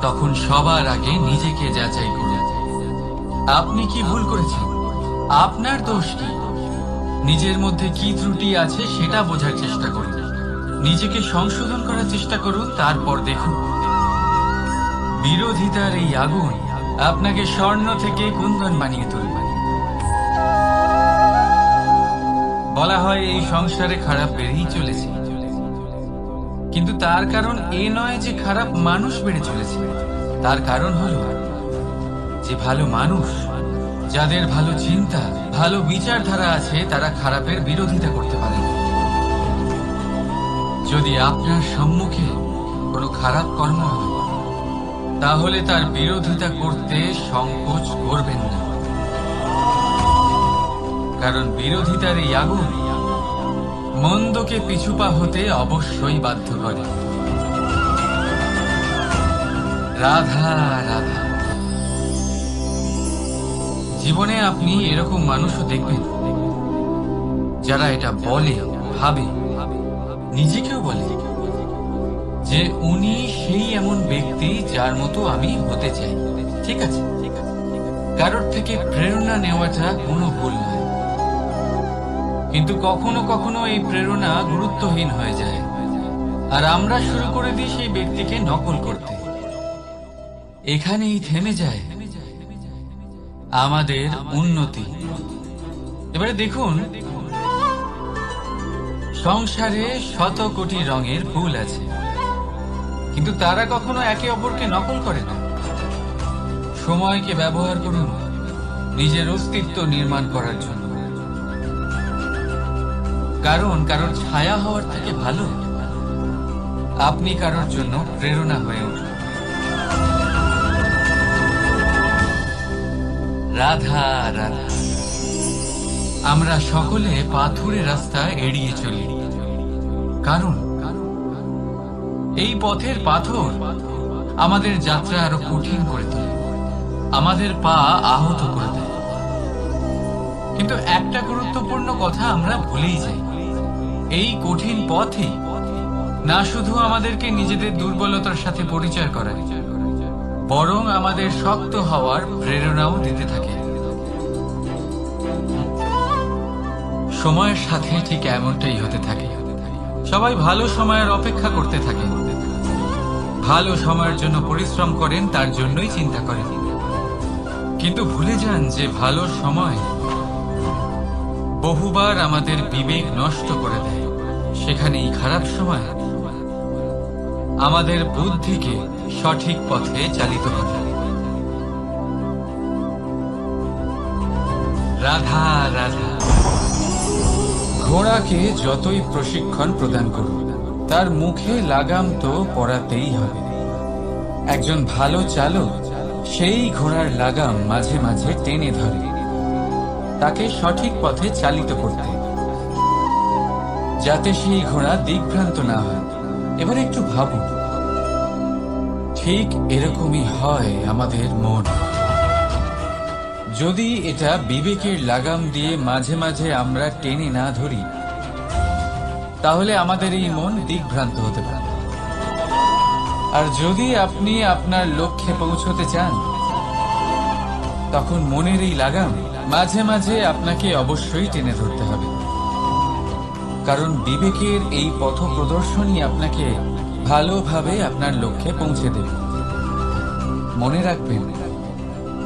তখন সবার আগে নিজেকে যাচাই করুন। আপনি কি ভুল করেছেন? আপনার দোষ কি? নিজের মধ্যে কি ত্রুটি আছে সেটা বোঝার চেষ্টা করুন, নিজেকে সংশোধন করার চেষ্টা করুন, তারপর দেখুন বিরোধিতার এই আগুন আপনাকে স্বর্ণ থেকে কুন্দন বানিয়ে তুলবে। বলা হয় এই সংসারে খারাপ বেড়েই চলেছে, কিন্তু তার কারণ এ নয় যে খারাপ মানুষ বেড়ে চলেছে। তার কারণ হলো যে ভালো মানুষ, যাদের ভালো চিন্তা, ভালো বিচারধারা আছে, তারা খারাপের বিরোধিতা করতে পারে। যদি আপনার সম্মুখে কোনো খারাপ কর্ম হয়, তাহলে তার বিরোধিতা করতে সংকোচ করবেন না, কারণ বিরোধিতার এই আগুন লোকে পিছুপা হতে অবশ্যই বাধ্য করে। রাধা রাধা। জীবনে আপনি এরকম মানুষও দেখবেন যারা এটা বলে, ভাবে, নিজেকেও বলে যে উনি সেই এমন ব্যক্তি যার মতো আমি হতে চাই। ঠিক আছে, কারোর থেকে প্রেরণা নেওয়াটা কোনো ভুল নয়, কিন্তু কখনো কখনো এই প্রেরণা গুরুত্বহীন হয়ে যায় আর আমরা শুরু করে দিই সেই ব্যক্তিকে নকল করতে। এখানেই থেমে যায় আমাদের উন্নতি। এবারে দেখুন, সংসারে শত কোটি রঙের ফুল আছে, কিন্তু তারা কখনো একে অপরকে নকল করে না। সময়কে ব্যবহার করুন নিজের অস্তিত্ব নির্মাণ করার জন্য, কারণ কারোর ছায়া হওয়ার থেকে ভালো আপনি কারোর জন্য প্রেরণা হয়ে উঠুন। রাধা রাধা। আমরা সকলে পাথুরে রাস্তা এড়িয়ে চলি, কারণ এই পথের পাথর আমাদের যাত্রা আরো কঠিন করে তোলে, আমাদের পা আহত করে দেয়। কিন্তু একটা গুরুত্বপূর্ণ কথা আমরা ভুলেই যাই, এই কঠিন পথই না শুধু আমাদেরকে নিজেদের দুর্বলতার সাথে পরিচয় করায়, বরং আমাদের শক্ত হওয়ার প্রেরণাও দিতে থাকে। সময়ের সাথে ঠিক এমনটাই হতে থাকে। সবাই ভালো সময়ের অপেক্ষা করতে থাকে, ভালো সময়ের জন্য পরিশ্রম করেন, তার জন্যই চিন্তা করেন, কিন্তু ভুলে যান যে ভালো সময় বহুবার আমাদের বিবেক নষ্ট করে দেয়। সেখানেই খারাপ সময় আমাদের বুদ্ধিকে সঠিক পথে চালিত করে। রাধা রাধা। ঘোড়াকে যতই প্রশিক্ষণ প্রদান করুন, তার মুখে লাগাম তো পরাতেই হবে। একজন ভালো চালক সেই ঘোড়ার লাগাম মাঝে মাঝে টেনে ধরে, তাকে সঠিক পথে চালিত করতে, যাতে সেই ঘোড়া দিকভ্রান্ত না হয়। এবার একটু ভাবুন, ঠিক এরকমই হয় আমাদের মন। যদি এটা বিবেকের লাগাম দিয়ে মাঝে মাঝে আমরা টেনে না ধরি, তাহলে আমাদের এই মন দিকভ্রান্ত হতে পারে। আর যদি আপনি আপনার লক্ষ্যে পৌঁছতে চান, তখন মনের এই লাগাম মাঝে মাঝে আপনাকে অবশ্যই টেনে ধরতে হবে, কারণ বিবেকের এই পথ প্রদর্শনই আপনাকে ভালোভাবে আপনার লক্ষ্যে পৌঁছে দেবে। মনে রাখবেন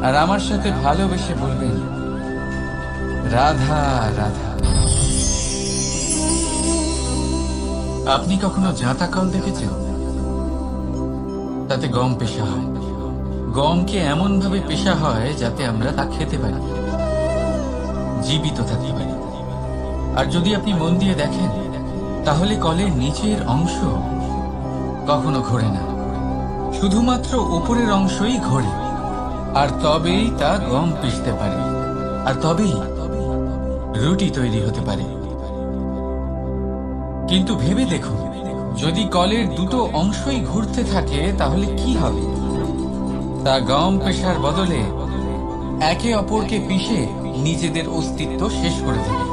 আর আমার সাথে ভালোবেসে বলবেন, রাধা রাধা। আপনি কখনো জাঁতা কল দেখেছেন? তাতে গম পেশা হয়। গমকে এমন ভাবে পেশা হয় যাতে আমরা তা খেতে পারি, জীবিত থাকতে পারি। আর যদি আপনি মন দিয়ে দেখেন, তাহলে কলের নিচের অংশ কখনো ঘোরে না, শুধুমাত্র উপরের অংশই ঘোরে। আর তবেই তা গম পিষতে পারে, আর তবেই রুটি তৈরি হতে পারে। কিন্তু ভেবে দেখুন, যদি কলের দুটো অংশই ঘুরতে থাকে, তাহলে কি হবে? তা গম পেশার বদলে একে অপরকে পিষে নিজেদের অস্তিত্ব শেষ করে দেবে।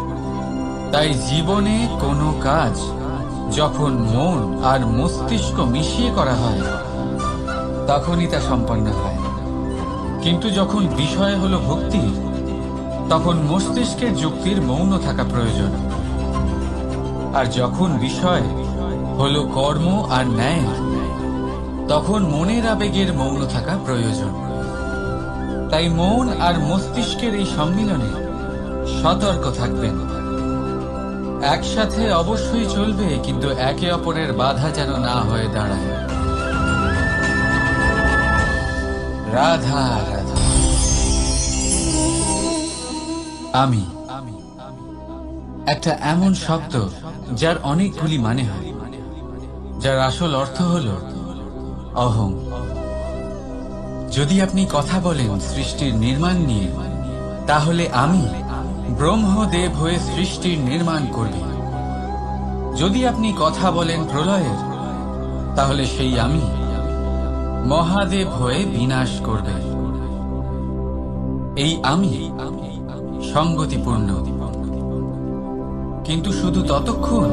তাই জীবনে কোনো কাজ যখন মন আর মস্তিষ্ক মিশিয়ে করা হয়, তখনই তা সম্পন্ন হয়। কিন্তু যখন বিষয় হলো ভক্তি, তখন মস্তিষ্কের যুক্তির মৌন থাকা প্রয়োজন। আর যখন বিষয় হলো কর্ম আর ন্যায়, তখন মনের আবেগের মৌন থাকা প্রয়োজন। তাই মন আর মস্তিষ্কের এই সম্মিলনে সতর্ক থাকবেন। একসাথে অবশ্যই চলবে, কিন্তু একে অপরের বাধা যেন না হয়ে দাঁড়ায়। রাধা রাধা। আমি একটা এমন শব্দ যার অনেকগুলি মানে হয়, যার আসল অর্থ হল অহং। যদি আপনি কথা বলেন সৃষ্টির নির্মাণ নিয়ে, তাহলে আমি ব্রহ্মদেব হয়ে সৃষ্টির নির্মাণ করবে। যদি আপনি কথা বলেন প্রলয়ের, তাহলে সেই আমি মহাদেব হয়ে বিনাশ করবে। এই আমি সঙ্গতিপূর্ণ, কিন্তু শুধু ততক্ষণ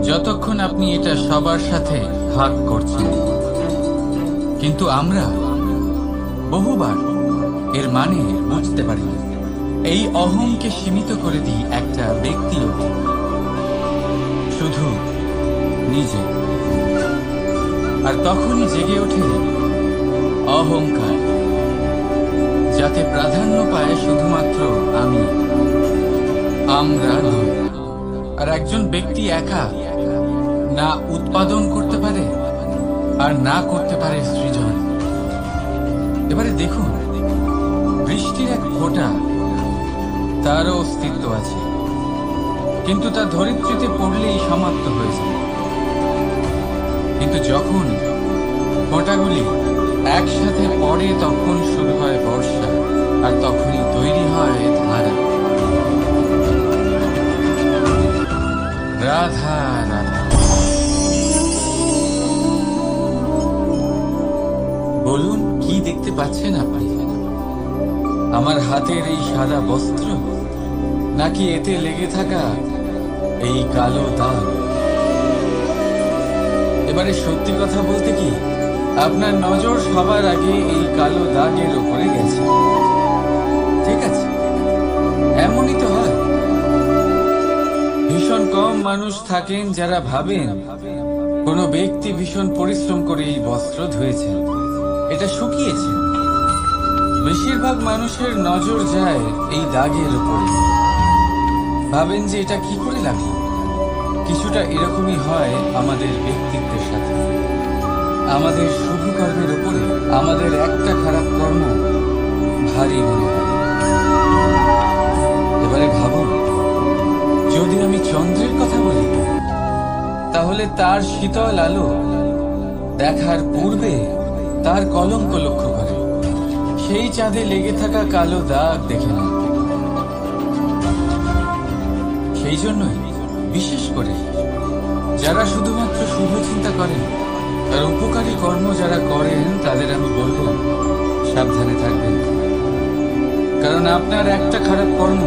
যতক্ষণ আপনি এটা সবার সাথে ভাগ করছেন। কিন্তু আমরা বহুবার এর মানে বুঝতে পারি না। এই অহংকে সীমিত করে দিই একটা ব্যক্তি অবধি, শুধু নিজে। আর তখনই জেগে ওঠে অহংকার, যাতে প্রাধান্য পায় শুধুমাত্র আমি, আমরা নয়। আর একজন ব্যক্তি একা না উৎপাদন করতে পারে আর না করতে পারে সৃজন। এবারে দেখুন, বৃষ্টির এক ফোঁটা, তারও অস্তিত্ব আছে, কিন্তু তা ধরিত্রীতে পড়লেই সমাপ্ত হয়ে যায়। কিন্তু যখন ফোঁটাগুলি একসাথে পড়ে তখন শুরু হয় বর্ষা, আর তখনই তৈরি হয় ধারা। রাধা রাধা। বলুন, কি দেখতে পাচ্ছেন আপনি? আমার হাতের এই সাদা বস্ত্র, নাকি এতে লেগে থাকা এই কালো দাগ? এবারে সত্যি কথা বলতে কি, আপনার নজর সবার আগে এই কালো দাগের উপরে গেছে। ঠিক আছে, এমনই তো হয়। ভীষণ কম মানুষ থাকেন যারা ভাবেন কোনো ব্যক্তি ভীষণ পরিশ্রম করে এই বস্ত্র ধুয়েছেন, এটা শুকিয়েছে। বেশিরভাগ মানুষের নজর যায় এই দাগের উপরে, ভাবেন যে এটা কি করে লাগলো। কিছুটা এরকমই হয় আমাদের ব্যক্তিত্বের সাথে। আমাদের শুভ কর্মের উপরে আমাদের একটা খারাপ কর্ম ভারী মনে হয়। এবারে ভাবুন, যদি আমি চন্দ্রের কথা বলি, তাহলে তার শীতল আলো দেখার পূর্বে তার কলঙ্ক লক্ষ্য করে সেই চাঁদে লেগে থাকা কালো দাগ দেখে নেন। সেই জন্যই বিশেষ করে যারা শুধুমাত্র শুভ চিন্তা করেন আর উপকারী কর্ম যারা করেন, তাদের আমি বলবো সাবধানে থাকবেন। কারণ আপনার একটা খারাপ কর্ম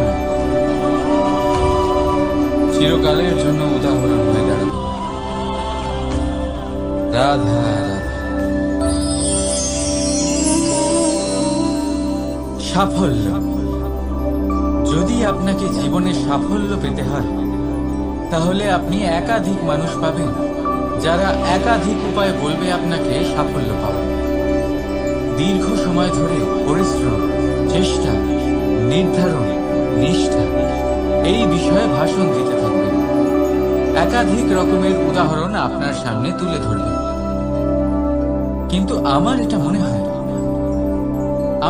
চিরকালের জন্য উদাহরণ হয়ে দাঁড়াবে। রাধা রাধা। সাফল্য। যদি আপনাকে জীবনে সাফল্য পেতে হয়, তাহলে আপনি একাধিক মানুষ পাবেন যারা একাধিক উপায় বলবে আপনাকে সাফল্য পাওয়া। দীর্ঘ সময় ধরে পরিশ্রম, চেষ্টা, নির্ধারণ, নিষ্ঠা এই বিষয়ে ভাষণ দিতে থাকবেন। একাধিক রকমের উদাহরণ আপনার সামনে তুলে ধরবে। কিন্তু আমার এটা মনে হয়,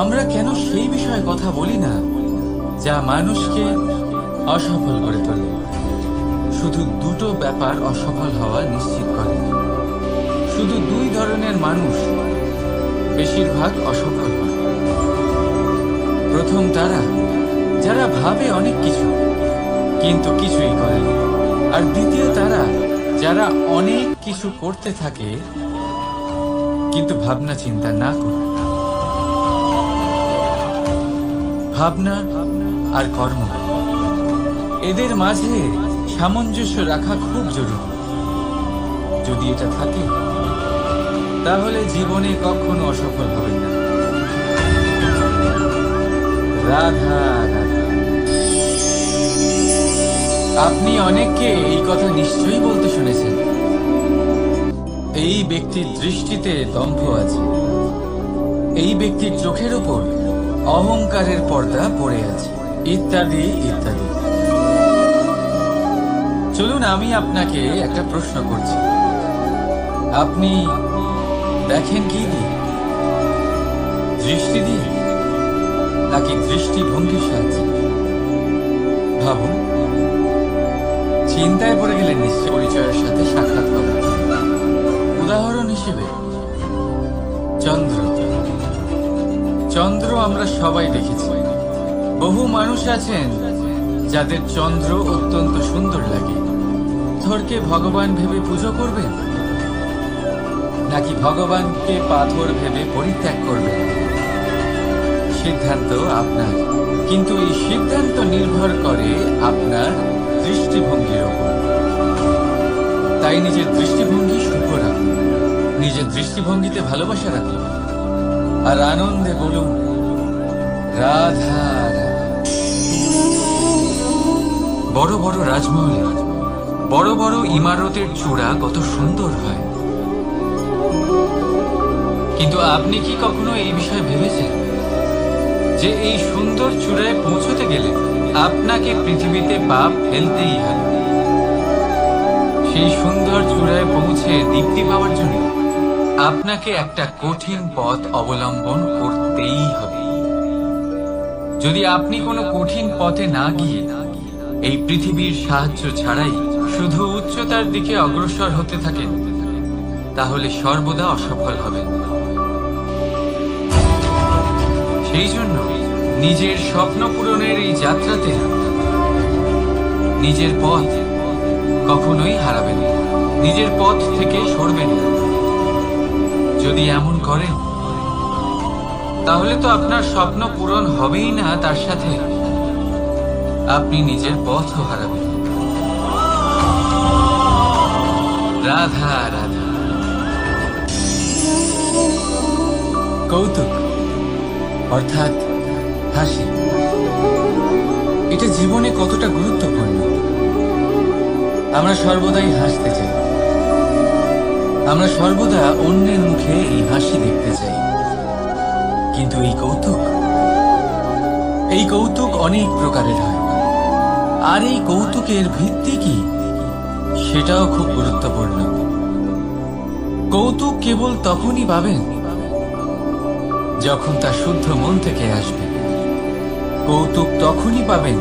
আমরা কেন সেই বিষয়ে কথা বলি না যা মানুষকে অসফল করে তোলে? শুধু দুটো ব্যাপার অসফল হওয়া নিশ্চিত করে। শুধু দুই ধরনের মানুষ বেশিরভাগ অসফল হয়। প্রথম তারা যারা ভাবে অনেক কিছু কিন্তু কিছুই করে না। আর দ্বিতীয় তারা যারা অনেক কিছু করতে থাকে কিন্তু ভাবনা চিন্তা না করে। ভাবনা আর কর্ম, এদের মাঝে সামঞ্জস্য রাখা খুব জরুরি। যদি এটা থাকে, তাহলে জীবনে কখনো অসফল হবে না। রাধা রাধা। আপনি অনেককে এই কথা নিশ্চয়ই বলতে শুনেছেন, এই ব্যক্তির দৃষ্টিতে দম্ভ আছে, এই ব্যক্তির চোখের ওপর অহংকারের পর্দা পড়ে আছে, ইত্যাদি ইত্যাদি। চলুন আমি আপনাকে একটা প্রশ্ন করছি, আপনি দেখেন কি দিয়ে? দৃষ্টি দিয়ে নাকি দৃষ্টিভঙ্গির সাহায্যে? ভাবুন। চিন্তায় পড়ে গেলেন নিশ্চয় পরিচয়ের সাথে সাক্ষাৎ করা। উদাহরণ হিসেবে চন্দ্র। চন্দ্র আমরা সবাই দেখেছি। বহু মানুষ আছেন যাদের চন্দ্র অত্যন্ত সুন্দর লাগে, পাথরকে ভগবান ভেবে পুজো করবেন, নাকি ভগবানকে পাথর ভেবে পরিত্যাগ করবেন? সিদ্ধান্ত আপনার, কিন্তু এই সিদ্ধান্ত নির্ভর করে আপনার দৃষ্টিভঙ্গির ওপর। তাই নিজের দৃষ্টিভঙ্গি শুভ রাখুন, নিজের দৃষ্টিভঙ্গিতে ভালোবাসা রাখুন, আর আনন্দে বলুন রাধা রাধা। বড় বড় রাজমহলে বড় বড় ইমারতের চূড়া কত সুন্দর হয়, কিন্তু আপনি কি কখনো এই বিষয়ে ভেবেছেন যে এই সুন্দর চূড়ায় পৌঁছতে গেলে আপনাকে পৃথিবীতে পাপ ফেলতেই হবে? সেই সুন্দর চূড়ায় পৌঁছে দীপ্তি পাওয়ার জন্য আপনাকে একটা কঠিন পথ অবলম্বন করতেই হবে। যদি আপনি কোনো কঠিন পথে না গিয়ে এই পৃথিবীর সাহায্য ছাড়াই শুধু উচ্চতার দিকে অগ্রসর হতে থাকেন, তাহলে সর্বদা অসফল হবেন। সেই জন্য নিজের স্বপ্ন পূরণের এই যাত্রাতে নিজের পথ কখনোই হারাবেন না, নিজের পথ থেকে সরবেন না। যদি এমন করেন তাহলে তো আপনার স্বপ্ন পূরণ হবেই না, তার সাথে আপনি নিজের পথও হারাবেন। রাধা রাধা। কৌতুক অর্থাৎ হাসি, এটা জীবনে কতটা গুরুত্বপূর্ণ। আমরা সর্বদাই হাসতে চাই, আমরা সর্বদা অন্যের মুখে এই হাসি দেখতে চাই। কিন্তু এই কৌতুক অনেক প্রকারের হয়, আর এই কৌতুকের ভিত্তি কি সেটাও খুব গুরুত্বপূর্ণ। কৌতুক কেবল তখনই পাবেন যখন তা শুদ্ধ মন থেকে আসবে। কৌতুক তখনই পাবেন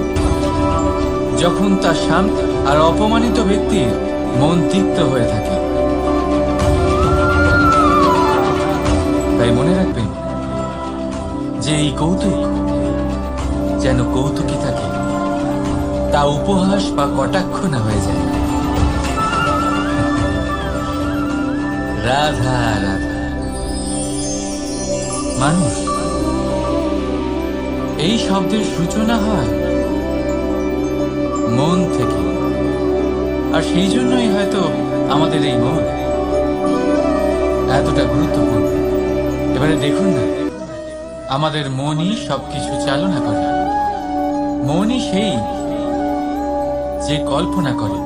যখন তা শান্ত আর অপমানিত ব্যক্তির মন তিক্ত হয়ে থাকে। তাই মনে রাখবেন যে এই কৌতুক যেন কৌতুকই থাকে, তা উপহাস বা কটাক্ষ না হয়ে যায়। রাধা রাধা। মানুষ এই শব্দের সূচনা হয় মন থেকে, আর সেই জন্যই হয়তো আমাদের এই মন এতটা গুরুত্বপূর্ণ। এবারে দেখুন না, আমাদের মনই সবকিছু চালনা করে। মনই সেই যে কল্পনা করে,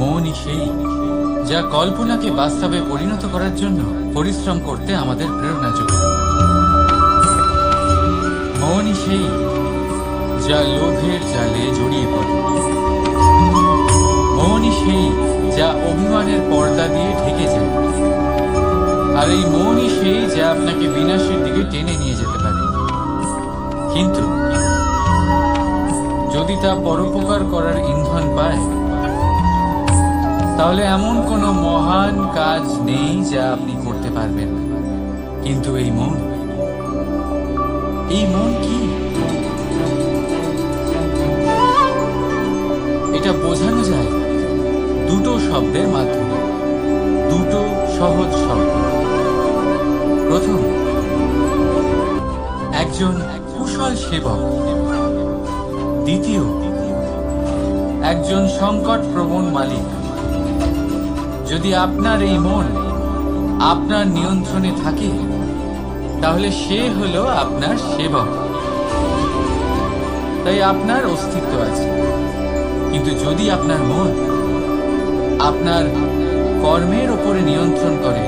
মনই সেই যা কল্পনাকে বাস্তবে পরিণত করার জন্য পরিশ্রম করতে আমাদের প্রেরণা যোগায়। মনই সেই যা লোভের জালে জড়িয়ে পড়ে। মনই সেই যা অভিমানের পর্দা দিয়ে ঢেকে যায়। আর এই মনই সেই যা আপনাকে বিনাশের দিকে টেনে নিয়ে যেতে পারে। কিন্তু যদি তা পরোপকার করার ইন্ধন পায়, তাহলে এমন কোনো মহান কাজ নেই যা আপনি করতে পারবেন না। কিন্তু এই মন কি? এটা বোঝানো যায় দুটো শব্দের মাধ্যমে, দুটো সহজ শব্দ। প্রথম, একজন কুশল সেবক। দ্বিতীয়, একজন সংকট প্রবণ মালিক। যদি আপনার এই মন আপনার নিয়ন্ত্রণে থাকে, তাহলে সে হলো আপনার সেবক। তাই আপনার অস্তিত্ব আছে। কিন্তু যদি আপনার মন আপনার কর্মের উপরে নিয়ন্ত্রণ করে,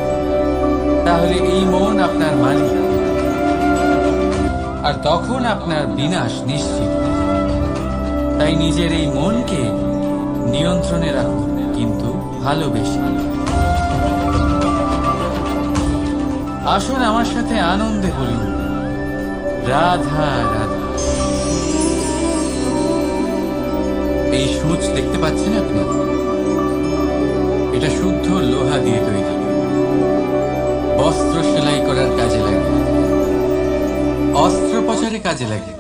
তাহলে এই মন আপনার মালিক, আর তখন আপনার বিনাশ নিশ্চিত। তাই নিজের এই মনকে নিয়ন্ত্রণে রাখুন, কিন্তু ভালোবেসে। আসুন আমার সাথে আনন্দে বলুন রাধা রাধা। এই সূচ দেখতে পাচ্ছেন আপনি? এটা শুদ্ধ লোহা দিয়ে তৈরি, বস্ত্র সেলাই করার কাজে লাগে, অস্ত্রোপচারে কাজে লাগে।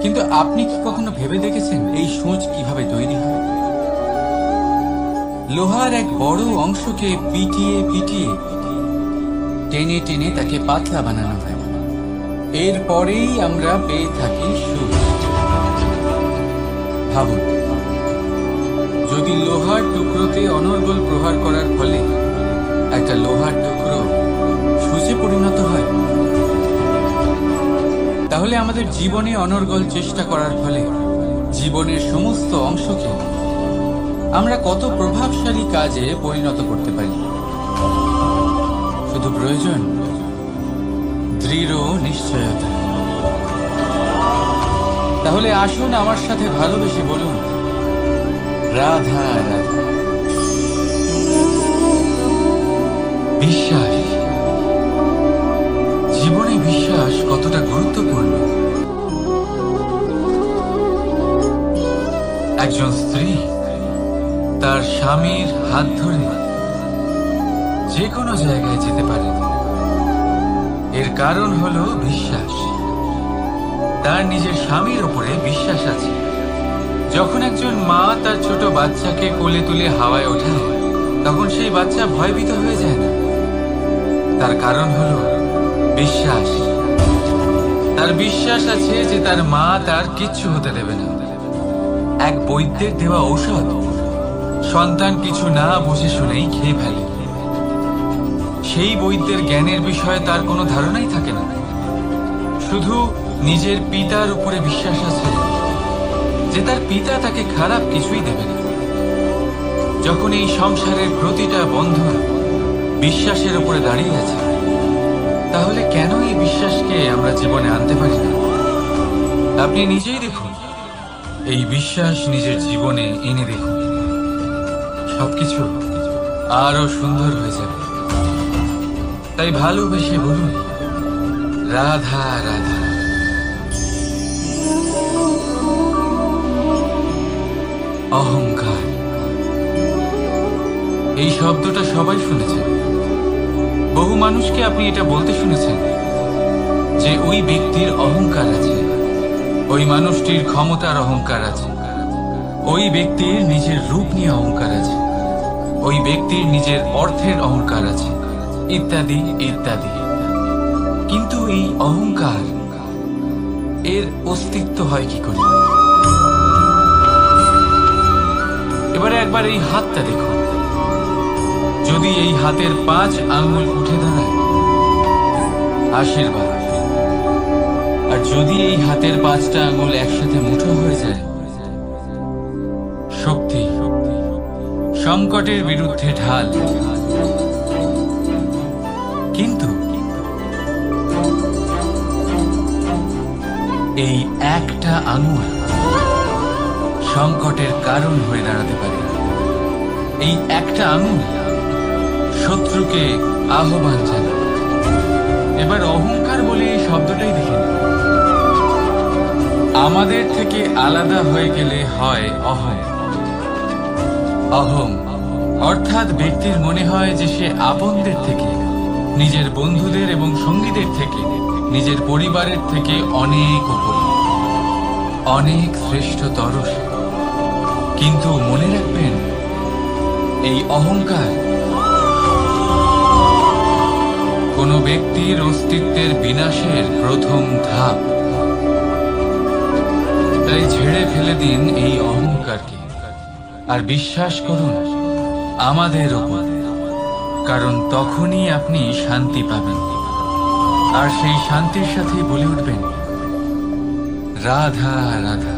কিন্তু আপনি কি কখনো ভেবে দেখেছেন এই সূচ কিভাবে তৈরি হয়? লোহার এক বড় অংশকে পিটিয়ে পিটিয়ে টেনে টেনে তাকে পাতলা বানানো হয়। এরপরেই আমরা পেয়ে থাকি সুচ। ভাবুন, যদি লোহার টুকরোতে অনর্গল প্রহার করার ফলে একটা লোহার টুকরো সূচে পরিণত হয়, তাহলে আমাদের জীবনে অনর্গল চেষ্টা করার ফলে জীবনের সমস্ত অংশকে আমরা কত প্রভাবশালী কাজে পরিণত করতে পারি। শুধু প্রয়োজন দৃঢ় নিশ্চয়তা। তাহলে আসুন আমার সাথে ভালোবেসে বলুন, রাধা রাধা। বিশ্বাস, জীবনে বিশ্বাস কতটা গুরুত্বপূর্ণ। একজন স্ত্রী তার স্বামীর হাত ধরে যে কোনো জায়গায় যেতে পারে, এর কারণ হলো বিশ্বাস। তার নিজের স্বামীর উপরে বিশ্বাস আছে। যখন একজন মা তার ছোট বাচ্চাকে কোলে তুলে হাওয়ায় ওঠায়, তখন সেই বাচ্চা ভয়ভীত হয়ে যায় না। তার কারণ হলো বিশ্বাস। তার বিশ্বাস আছে যে তার মা তার কিচ্ছু হতে দেবে না। এক বৈদ্যের দেওয়া ঔষধ সন্তান কিছু না বুঝে শুনেই খেয়ে ফেলে। সেই বৈদ্যের জ্ঞানের বিষয়ে তার কোনো ধারণাই থাকে না। শুধু নিজের পিতার উপরে বিশ্বাস আছে যে তার পিতা তাকে খারাপ কিছুই দেবে না। যখন এই সংসারের প্রতিটা বন্ধন বিশ্বাসের উপরে দাঁড়িয়ে আছে, তাহলে কেন এই বিশ্বাসকে আমরা জীবনে আনতে পারি না? আপনি নিজেই দেখুন, এই বিশ্বাস নিজের জীবনে এনে দেখুন, সবকিছু আরো সুন্দর হয়ে যাবে। তাই ভালোবেসে বলুন, রাধা রাধা। অহংকার, এই শব্দটা সবাই শুনেছেন। বহু মানুষকে আপনি এটা বলতে শুনেছেন যে ওই ব্যক্তির অহংকার আছে, ওই মানুষটির ক্ষমতার অহংকার আছে, ওই ব্যক্তির নিজের রূপ নিয়ে অহংকার আছে, ওই ব্যক্তির নিজের অর্থের অহংকার আছে, ইত্যাদি ইত্যাদি। কিন্তু এই অহংকার, এর অস্তিত্ব হয় কি করে? এবারে একবার এই হাতটা দেখুন। যদি এই হাতের 5 আঙ্গুল উঠে দাঁড়ায়, আশীর্বাদ। আর যদি এই হাতের 5টা আঙ্গুল একসাথে মুঠো হয়ে যায়, শক্তি। সংকটের বিরুদ্ধে ঢাল। কিন্তু এই একটা আঙ্গুল সংকটের কারণ হয়ে দাঁড়াতে পারে। এই একটা আঙ্গুল শত্রুকে আহ্বান জানায়। এবার অহংকার বলে এই শব্দটাই দেখে নিন। আমাদের থেকে আলাদা হয়ে গেলে হয় অহং। অহং অর্থাৎ ব্যক্তির মনে হয় যে সে আপনদের থেকে, নিজের বন্ধুদের এবং সঙ্গীদের থেকে, নিজের পরিবারের থেকে অনেক উপরে, অনেক শ্রেষ্ঠতর। কিন্তু মনে রাখবেন, এই অহংকার কোনো ব্যক্তির অস্তিত্বের বিনাশের প্রথম ধাপ। তাই ঝেড়ে ফেলে দিন এই অহংকারকে, আর বিশ্বাস করুন আমাদের ওপর, কারণ তখনই আপনি শান্তি পাবেন। আর সেই শান্তির সাথে বলে উঠবেন, রাধা রাধা।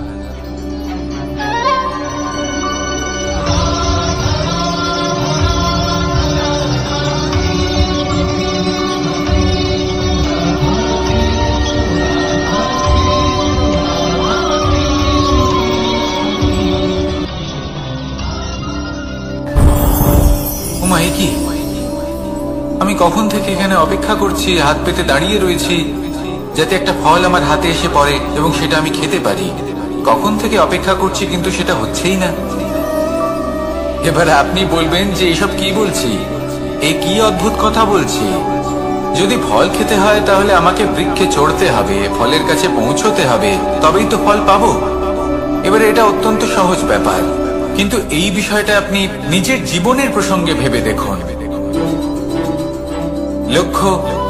কি আমি কখন থেকে এখানে অপেক্ষা করছি, হাত পেতে দাঁড়িয়ে রয়েছি যাতে একটা ফল আমার হাতে এসে পড়ে এবং সেটা আমি খেতে পারি। কখন থেকে অপেক্ষা করছি, কিন্তু সেটা হচ্ছেই না। এবার আপনি বলবেন যে এসব কি বলছি, এ কি অদ্ভুত কথা বলছি। যদি ফল খেতে হয় তাহলে আমাকে বৃক্ষে চড়তে হবে, ফলের কাছে পৌঁছতে হবে, তবেই তো ফল পাবো। এবারে এটা অত্যন্ত সহজ ব্যাপার, কিন্তু এই বিষয়টা আপনি নিজের জীবনের প্রসঙ্গে ভেবে দেখুন। লক্ষ্য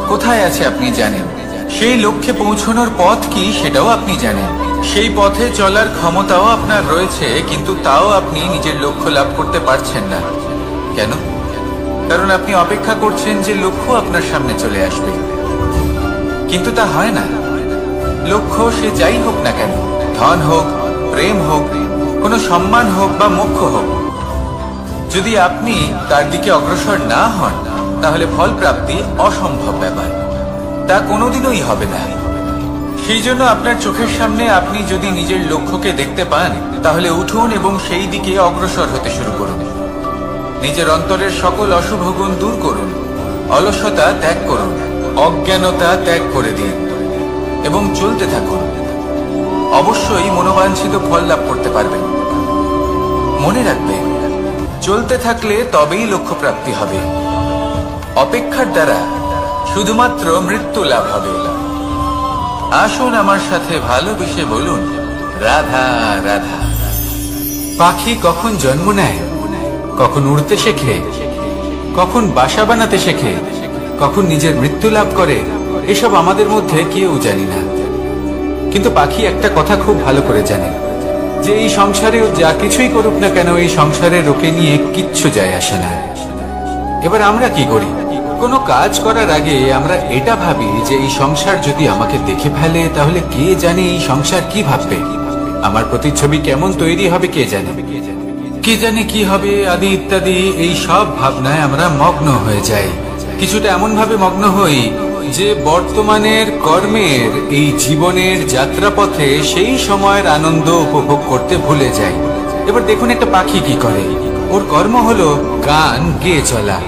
কোথায় আছে আপনি জানেন, সেই লক্ষ্যে পৌঁছানোর পথ কি সেটাও আপনি জানেন, সেই পথে চলার ক্ষমতাও আপনার রয়েছে, কিন্তু তাও আপনি নিজের লক্ষ্য লাভ করতে পারছেন না। কেন? কারণ আপনি অপেক্ষা করছেন যে লক্ষ্য আপনার সামনে চলে আসবে, কিন্তু তা হয় না। লক্ষ্য সে যাই হোক না কেন, ধন হোক, প্রেম হোক, কোনো সম্মান হোক বা মোক্ষ হোক, যদি আপনি তার দিকে অগ্রসর না হন তাহলে ফল প্রাপ্তি অসম্ভব ব্যাপার, তা কোনোদিনই হবে না। সেই জন্য আপনার চোখের সামনে আপনি যদি নিজের লক্ষ্যকে দেখতে পান তাহলে উঠুন এবং সেই দিকে অগ্রসর হতে শুরু করুন। নিজের অন্তরের সকল অশুভ গুণ দূর করুন, অলসতা ত্যাগ করুন, অজ্ঞানতা ত্যাগ করে দিন এবং চলতে থাকুন। অবশ্যই মনোবাঞ্ছিত ফল লাভ করতে পারবেন। মনে রাখবেন, চলতে থাকলে তবেই লক্ষ্য প্রাপ্তি হবে। অপেক্ষার দ্বারা শুধুমাত্র মৃত্যু লাভ হবে। আসুন আমার সাথে ভালোবেসে বলুন, রাধা রাধা। পাখি কখন জন্ম নেয়, কখন উড়তে শেখে, কখন বাসা বানাতে শেখে, কখন নিজের মৃত্যু লাভ করে, এসব আমাদের মধ্যে কেউ জানি না। কিন্তু পাখি একটা কথা খুব ভালো করে জানে, যে এই সংসারে যা কিছুই করুক না কেন, এই সংসারে ওকে নিয়ে কিচ্ছু যায় আসে না। এবার আমরা কি করি? কোনো কাজ করার আগে আমরা এটা ভাবি যে এই সংসার যদি আমাকে দেখে ফেলে তাহলে কে জানে এই সংসার কি ভাববে, আমার প্রতিচ্ছবি কেমন তৈরি হবে কে জানে, কে জানে কি হবে আদি ইত্যাদি। এই সব ভাবনায় আমরা মগ্ন হয়ে যাই। কিছুটা এমন ভাবে মগ্ন হই যে বর্তমানের কর্মের এই জীবনের যাত্রাপথে সেই সময়ের আনন্দ উপভোগ করতে ভুলে যাই। এবার দেখুন একটা পাখি কি করে, ওর কর্ম হলো গান গেয়ে চলা।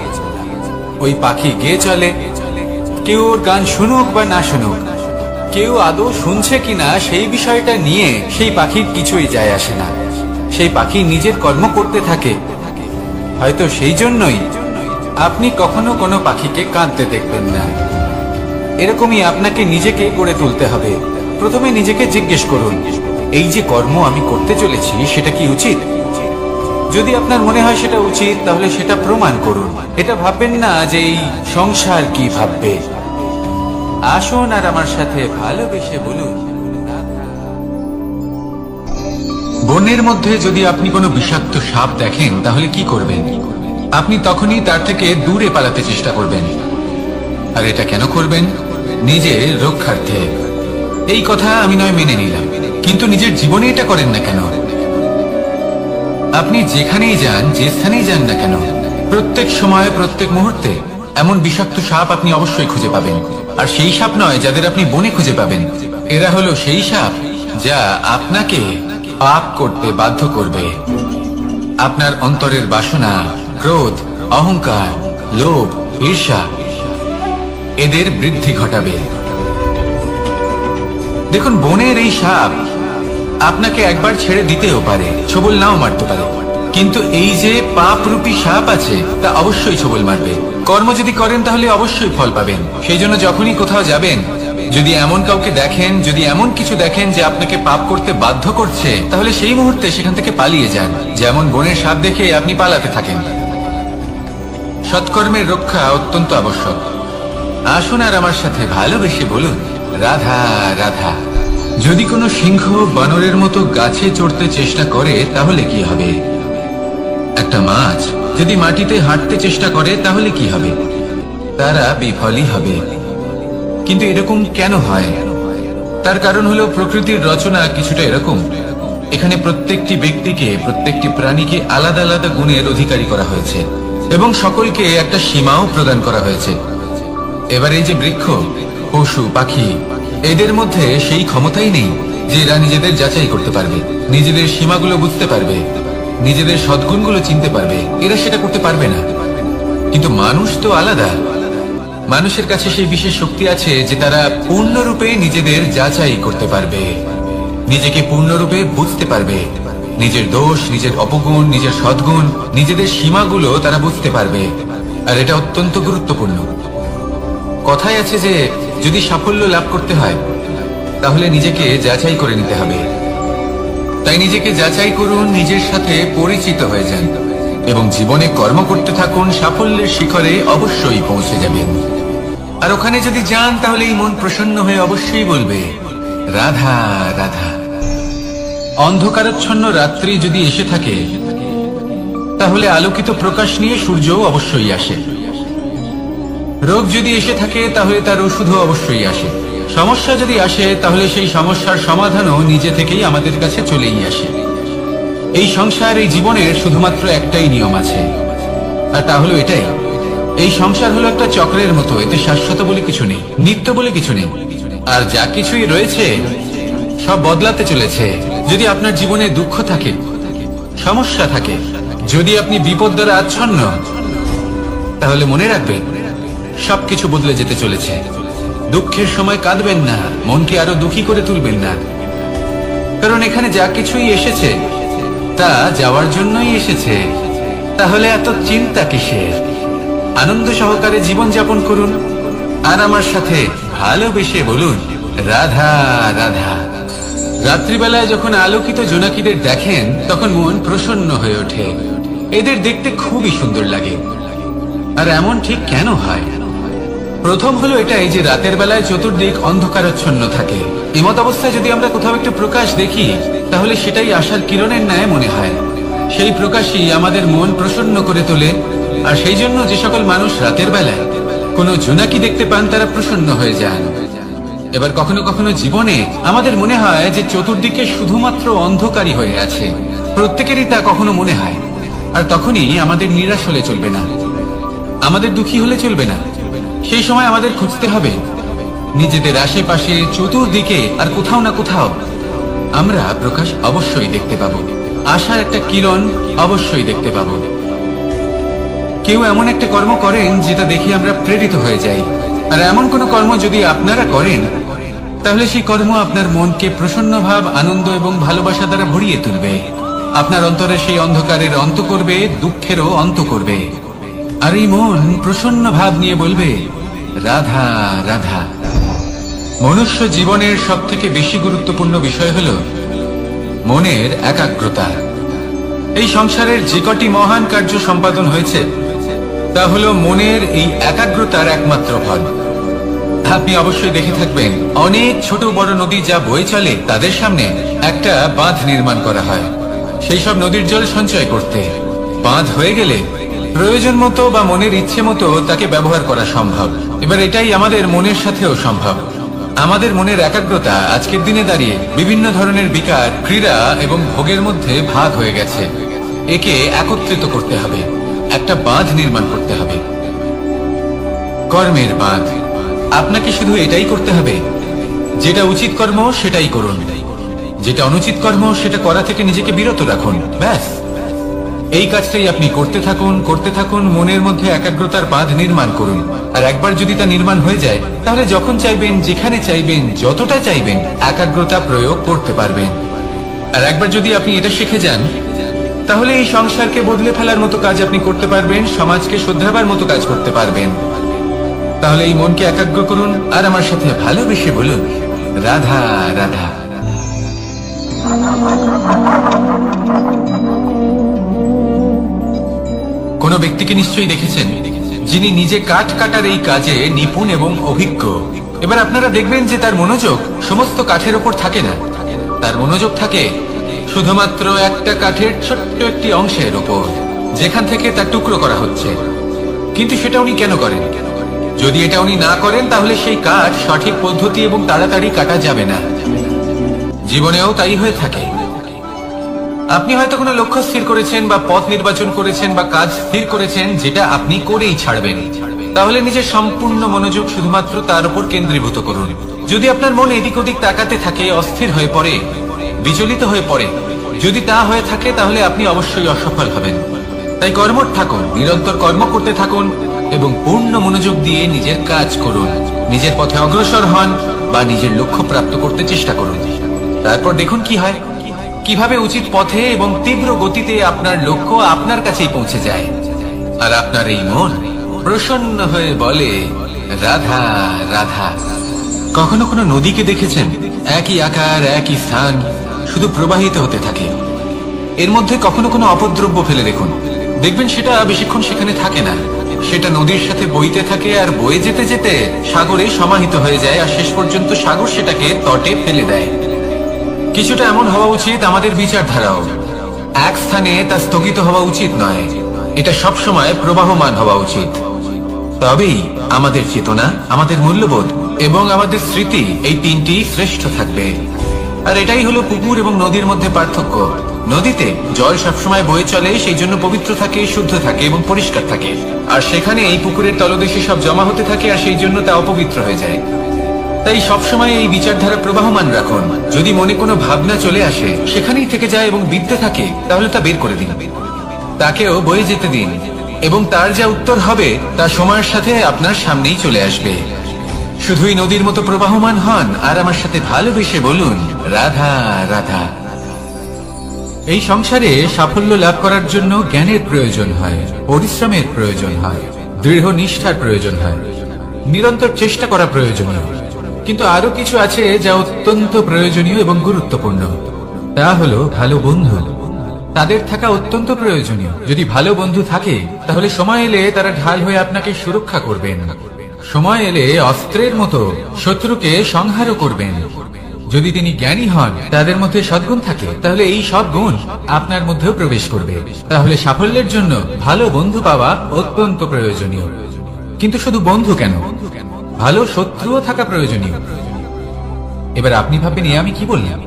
ওই পাখি গেয়ে চলে, কেউ ওর গান শুনুক বা না শুনুক, কেউ আদৌ শুনছে কিনা সেই বিষয়টা নিয়ে সেই পাখির কিছুই যায় আসে না। সেই পাখি নিজের কর্ম করতে থাকে। হয়তো সেই জন্যই আপনি কখনো কোনো পাখিকে কাঁদতে দেখবেন না। এরকমই আপনাকে নিজেকে গড়ে তুলতে হবে। প্রথমে নিজেকে জিজ্ঞেস করুন, এই যে কর্ম আমি করতে চলেছি সেটা কি উচিত? যদি আপনার মনে হয় সেটা উচিত তাহলে সেটা প্রমাণ করুন। এটা ভাববেন না যে এই সংসার কি ভাববে। আসুন আর আমার সাথে ভালোবেসে বলুন, বনের মধ্যে যদি আপনি কোনো বিষাক্ত সাপ দেখেন তাহলে কি করবেন? আপনি তখনই তার থেকে দূরে পালাতে চেষ্টা করবেন। আর এটা কেন করবেন? নিজের রক্ষার্থে। এই কথা আমি নয় মেনে নিলাম, কিন্তু নিজের জীবনে এটা করেন না কেন? আপনি যেখানেই যান, যে স্থানেই যান না কেন, প্রত্যেক সময়ে প্রত্যেক মুহূর্তে এমন বিষাক্ত সাপ আপনি অবশ্যই খুঁজে পাবেন। আর সেই সাপ নয় যাদের আপনি বনে খুঁজে পাবেন, এরা হলো সেই সাপ যা আপনাকে পাপ করতে বাধ্য করবে। আপনার অন্তরের বাসনা, ক্রোধ, অহংকার, লোভ, ঈর্ষা এদের বৃদ্ধি ঘটাবে। দেখুন, বনের এই সাপ আপনাকে একবার ছেড়ে দিতেও পারে, ছোবল নাও মারতে পারে, কিন্তু এই যে পাপরূপী সাপ আছে তা অবশ্যই ছোবল মারবে। কর্ম যদি করেন তাহলে অবশ্যই ফল পাবেন। সেই জন্য যখনই কোথাও যাবেন, যদি এমন কাউকে দেখেন, যদি এমন কিছু দেখেন যে আপনাকে পাপ করতে বাধ্য করছে, তাহলে সেই মুহূর্তে সেখান থেকে পালিয়ে যান। যেমন বনের সাপ দেখে আপনি পালাতে থাকেন। সৎকর্মের রক্ষা অত্যন্ত আবশ্যক। আসুন আর আমার সাথে ভালোবেসে বলুন, রাধা রাধা। যদি কোনো সিংহ বানরের মতো গাছে চড়তে চেষ্টা করে তাহলে কি হবে? একটা মাছ যদি মাটিতে হাঁটতে চেষ্টা করে তাহলে কি হবে? তারা বিফলই হবে। কিন্তু এরকম কেন হয়? তার কারণ হলো প্রকৃতির রচনা কিছুটা এরকম। এখানে প্রত্যেকটি ব্যক্তিকে, প্রত্যেকটি প্রাণীকে আলাদা আলাদা গুণের অধিকারী করা হয়েছে এবং সকলকে একটা সীমাও প্রদান করা হয়েছে। এবার এই যে বৃক্ষ, পশু, পাখি, এদের মধ্যে সেই ক্ষমতাই নেই যে এরা নিজেদের যাচাই করতে পারবে, নিজেদের সীমাগুলো বুঝতে পারবে, নিজেদের সদ্গুণগুলো চিনতে পারবে। এরা সেটা করতে পারবে না। কিন্তু মানুষ তো আলাদা। মানুষের কাছে সেই বিশেষ শক্তি আছে যে তারা পূর্ণরূপে নিজেদের যাচাই করতে পারবে, নিজেকে পূর্ণরূপে বুঝতে পারবে, নিজের দোষ, নিজের অপগুণ, নিজের সদ্গুণ, নিজেদের সীমাগুলো তারা বুঝতে পারবে। আর এটা অত্যন্ত গুরুত্বপূর্ণ। কথায় আছে যে যদি সাফল্য লাভ করতে হয় তাহলে নিজেকে যাচাই করে নিতে হবে। তাই নিজেকে যাচাই করুন, নিজের সাথে পরিচিত হয়ে যান এবং জীবনে কর্ম করতে থাকুন। সাফল্যের শিখরে অবশ্যই পৌঁছে যাবেন। আর ওখানে যদি যান তাহলে এই মন প্রসন্ন হয়ে অবশ্যই বলবে রাধা রাধা। অন্ধকারাচ্ছন্ন রাত্রি যদি এসে থাকে তাহলে আলোকিত প্রকাশ নিয়ে সূর্যও অবশ্যই আসে। রোগ যদি এসে থাকে তাহলে তার ওষুধও অবশ্যই আসে। সমস্যা যদি আসে তাহলে সেই সমস্যার সমাধানও নিজে থেকেই আমাদের কাছে চলেই আসে। এই সংসার, এই জীবনের শুধুমাত্র একটাই নিয়ম আছে, আর তা হলো এটাই, এই সংসার হলো একটা চক্রের মতো। এতে শাশ্বত বলে কিছু নেই, নিত্য বলে কিছু নেই। আর যা কিছুই রয়েছে সব বদলাতে চলেছে। যদি আপনার জীবনে দুঃখ থাকে, সমস্যা থাকে, যদি আপনি বিপদ দ্বারা আচ্ছন্ন, তাহলে মনে রাখবেন সবকিছু বদলে যেতে চলেছে। দুঃখের সময় কাঁদবেন না, মনকে আরো দুঃখী করে তুলবেন না, কারণ এখানে যা কিছুই এসেছে তা যাওয়ার জন্যই এসেছে। তাহলে এত চিন্তা কিসের? আনন্দ সহকারে জীবন যাপন করুন আর আমার সাথে ভালোবেসে বলুন রাধা রাধা। রাত্রিবেলায় যখন আলোকিত জোনাকিদের দেখেন তখন মন প্রসন্ন হয়ে ওঠে। এদের দেখতে খুবই সুন্দর লাগে। আর এমন ঠিক কেন হয়? প্রথম হলো এটাই যে রাতের বেলায় চতুর্দিক অন্ধকারাচ্ছন্ন থাকে। এমত অবস্থায় যদি আমরা কোথাও একটু প্রকাশ দেখি তাহলে সেটাই আশার কিরণের ন্যায় মনে হয়। সেই প্রকাশই আমাদের মন প্রসন্ন করে তোলে। আর সেই জন্য যে সকল মানুষ রাতের বেলায় কোনো জোনাকি দেখতে পান তারা প্রসন্ন হয়ে যান। এবার কখনো কখনো জীবনে আমাদের মনে হয় যে চতুর্দিকে শুধুমাত্র অন্ধকারই হয়ে আছে। প্রত্যেকেরই তা কখনো মনে হয়। আর তখনই আমাদের নিরাশ হলে চলবে না, আমাদের দুঃখী হলে চলবে না। সেই সময় আমাদের খুঁজতে হবে নিজেদের আশেপাশে, চতুর্দিকে আর কোথাও না কোথাও আমরা প্রকাশ অবশ্যই দেখতে পাবো। আশার একটা কিরণ অবশ্যই দেখতে পাবো। কেউ এমন একটা কর্ম করেন যেটা দেখে আমরা প্রেরিত হয়ে যাই। আর এমন কোন কর্ম যদি আপনারা করেন তাহলে সেই কর্ম আপনার মনকে প্রসন্ন ভাব, আনন্দ এবং ভালোবাসা দ্বারা ভরিয়ে তুলবে। আপনার অন্তরে সেই অন্ধকারের অন্ত করবে, দুঃখেরও অন্ত করবে। আর এই মন প্রসন্ন ভাব নিয়ে বলবে রাধা রাধা। মনুষ্য জীবনের সব থেকে বেশি গুরুত্বপূর্ণ বিষয় হলো মনের একাগ্রতা। এই সংসারের যে কটি মহান কার্য সম্পাদন হয়েছে তা হলো মনের এই একাগ্রতার একমাত্র ফল। আপনি অবশ্যই দেখে থাকবেন অনেক ছোট বড় নদী যা বয়ে চলে তাদের সামনে একটা বাঁধ নির্মাণ করা হয় সেই সব নদীর জল সঞ্চয় করতে। বাঁধ হয়ে গেলে প্রয়োজন মতো বা মনের ইচ্ছে মতো তাকে ব্যবহার করা সম্ভব। এবার এটাই আমাদের মনের সাথেও সম্ভব। আমাদের মনের একাগ্রতা আজকের দিনে দাঁড়িয়ে বিভিন্ন ধরনের বিকার, ক্রীড়া এবং ভোগের মধ্যে ভাগ হয়ে গেছে। একে একত্রিত করতে হবে, একটা বাঁধ নির্মাণ করতে হবে, কর্মের বাঁধ। আপনাকে শুধু এটাই করতে হবে, যেটা উচিত কর্ম সেটাই করুন, যেটা অনুচিত কর্ম সেটা করা থেকে নিজেকে বিরত রাখুন। ব্যাস, এই কাজটাই আপনি করতে থাকুন, করতে থাকুন। মনের মধ্যে একাগ্রতার বাঁধ নির্মাণ করুন। আর একবার যদি তা নির্মাণ হয়ে যায় তাহলে যখন চাইবেন, যেখানে চাইবেন, যতটা চাইবেন একাগ্রতা প্রয়োগ করতে পারবেন। আর একবার যদি আপনি এটা শিখে যান তাহলে এই সংসারকে বদলে ফেলার মতো কাজ আপনি করতে পারবেন, সমাজকে শুধরাবার মতো কাজ করতে পারবেন। তাহলে এই মনকে একাগ্র করুন আর আমার সাথে ভালোবেসে বলুন রাধা রাধা। কোন ব্যক্তিকে নিশ্চয়ই দেখেছেন যিনি নিজে কাঠ কাটার এই কাজে নিপুণ এবং অভিজ্ঞ। এবার আপনারা দেখবেন যে তার মনোযোগ সমস্ত কাঠের ওপর থাকে না, তার মনোযোগ থাকে শুধুমাত্র একটা কাঠের ছোট্ট একটি অংশের ওপর, যেখান থেকে তার টুকরো করা হচ্ছে। কিন্তু সেটা উনি কেন করেন? যদি এটা উনি না করেন তাহলে সেই কাঠ সঠিক পদ্ধতি এবং তাড়াতাড়ি কাটা যাবে না। জীবনেও তাই হয়ে থাকে। আপনি হয়তো কোনো লক্ষ্য স্থির করেছেন বা পথ নির্বাচন করেছেন বা কাজ স্থির করেছেন যেটা আপনি করেই ছাড়বেন। তাহলে নিজের সম্পূর্ণ মনোযোগ শুধুমাত্র তার উপর কেন্দ্রীভূত করুন। যদি আপনার মন এদিক ওদিক তাকাতে থাকে, অস্থির হয়ে পড়ে, বিচলিত হয়ে পড়ে, যদি তা হয়ে থাকে তাহলে আপনি অবশ্যই অসফল হবেন। তাই কর্মঠ থাকুন, নিরন্তর কর্ম করতে থাকুন এবং পূর্ণ মনোযোগ দিয়ে নিজের কাজ করুন। নিজের পথে অগ্রসর হন বা নিজের লক্ষ্য প্রাপ্ত করতে চেষ্টা করুন। তারপর দেখুন কি হয়, কিভাবে উচিত পথে এবং তীব্র গতিতে আপনার লক্ষ্য আপনার কাছেই পৌঁছে যায়। আর আপনার এই মন প্রসন্ন হয়ে বলে রাধা রাধা। কখনো কোনো নদীকে দেখেছেন? একই আকার, একই স্থান, শুধু প্রবাহিত হতে থাকে। এর মধ্যে কখনো কোনো অপদ্রব্য ফেলে দেখুন, দেখবেন সেটা বেশিক্ষণ সেখানে থাকে না। সেটা নদীর সাথে বইতে থাকে আর বয়ে যেতে যেতে সাগরে সমাহিত হয়ে যায়, আর শেষ পর্যন্ত সাগর সেটাকে তটে ফেলে দেয়। কিছুটা এমন হওয়া উচিত আমাদের বিচারধারাও। এক স্থানে তা স্থগিত হওয়া উচিত নয়, এটা সবসময় প্রবাহমান হওয়া উচিত। তবেই আমাদের চেতনা, আমাদের মূল্যবোধ এবং আমাদের স্মৃতি এই তিনটি শ্রেষ্ঠ থাকবে। আর এটাই হলো পুকুর এবং নদীর মধ্যে পার্থক্য। নদীতে জল সবসময় বয়ে চলে, সেই জন্য পবিত্র থাকে, শুদ্ধ থাকে এবং পরিষ্কার থাকে। আর সেখানে এই পুকুরের তলদেশে সব জমা হতে থাকে, আর সেই জন্য তা অপবিত্র হয়ে যায়। তাই সবসময় এই বিচারধারা প্রবাহমান রাখুন। যদি মনে কোনো ভাবনা চলে আসে, সেখানেই থেকে যায় এবং বিদ্যে থাকে, তাহলে তা বের করে দিন, তাকেও বয়ে যেতে দিন, এবং তার যা উত্তর হবে তা সময়ের সাথে আপনার সামনেই চলে আসবে। শুধুই নদীর মতো প্রবাহমান হন আর আমার সাথে ভালোবেসে বলুন, রাধা রাধা। এই সংসারে সাফল্য লাভ করার জন্য জ্ঞানের প্রয়োজন হয়, পরিশ্রমের প্রয়োজন হয়, দৃঢ় নিষ্ঠার প্রয়োজন হয়, নিরন্তর চেষ্টা করা প্রয়োজনীয়। কিন্তু আরো কিছু আছে যা অত্যন্ত প্রয়োজনীয় এবং গুরুত্বপূর্ণ। তা হলো ভালো বন্ধু। তাদের থাকা অত্যন্ত প্রয়োজনীয়। যদি ভালো বন্ধু থাকে, তাহলে সময় এলে তারা ঢাল হয়ে আপনাকে সুরক্ষা করবেন। সময় এলে অস্ত্রের মতো শত্রুকে সংহারও করবেন। যদি তিনি জ্ঞানী হন, তাদের মধ্যে সদ্গুণ থাকে, তাহলে এই সব গুণ আপনার মধ্যেও প্রবেশ করবে। তাহলে সাফল্যের জন্য ভালো বন্ধু পাওয়া অত্যন্ত প্রয়োজনীয়। কিন্তু শুধু বন্ধু কেন, ভালো শত্রুও থাকা প্রয়োজনীয়। এবার আপনি ভাববেন, আমি কি বললাম?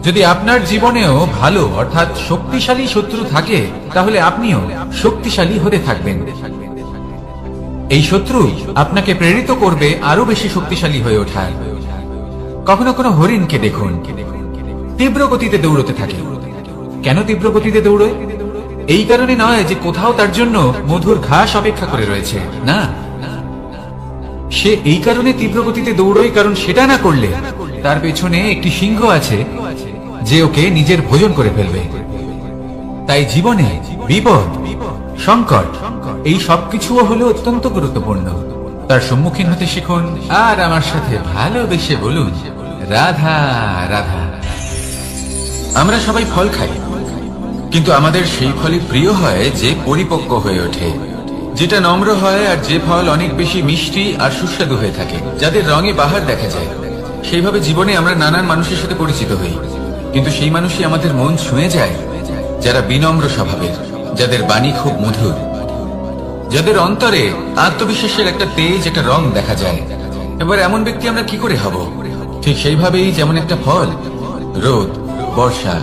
যদি আপনার জীবনেও ভালো অর্থাৎ শক্তিশালী শত্রু থাকে, তাহলে আপনিও শক্তিশালী হতে থাকবেন। এই শত্রু আপনাকে প্রেরিত করবে আরো বেশি শক্তিশালী হয়ে ওঠার। কখনো কোনো হরিণকে দেখুন, তীব্র গতিতে দৌড়তে থাকে। কেন তীব্র গতিতে দৌড়য়? এই কারণে নয় যে কোথাও তার জন্য মধুর ঘাস অপেক্ষা করে রয়েছে, না। সে এই কারণে তীব্র গতিতে দৌড়য় কারণ সেটা না করলে তার পেছনে একটি সিংহ আছে যে ওকে নিজের ভোজন করে ফেলবে। তাই জীবনে বিপদ, সংকট, এই সবকিছুও হলো অত্যন্ত গুরুত্বপূর্ণ। তার সম্মুখীন হতে শিখুন আর আমার সাথে ভালোবেসে বলুন, রাধা রাধা। আমরা সবাই ফল খাই, কিন্তু আমাদের সেই ফলই প্রিয় হয় যে পরিপক্ক হয়ে ওঠে, যেটা নম্র হয়, আর যে ফল অনেক বেশি মিষ্টি আর সুস্বাদু হয়ে থাকে, যাদের রঙে বাহার দেখা যায়। সেইভাবে জীবনে আমরা নানান মানুষের সাথে পরিচিত হই, কিন্তু সেই মানুষই আমাদের মন ছুঁয়ে যায় যারা বিনম্র স্বভাবের, যাদের বাণী খুব মধুর, যাদের অন্তরে আত্মবিশ্বাসের একটা তেজ, একটা রং দেখা যায়। এবার এমন ব্যক্তি আমরা কি করে হব? ঠিক সেইভাবেই যেমন একটা ফল রোদ, বর্ষা,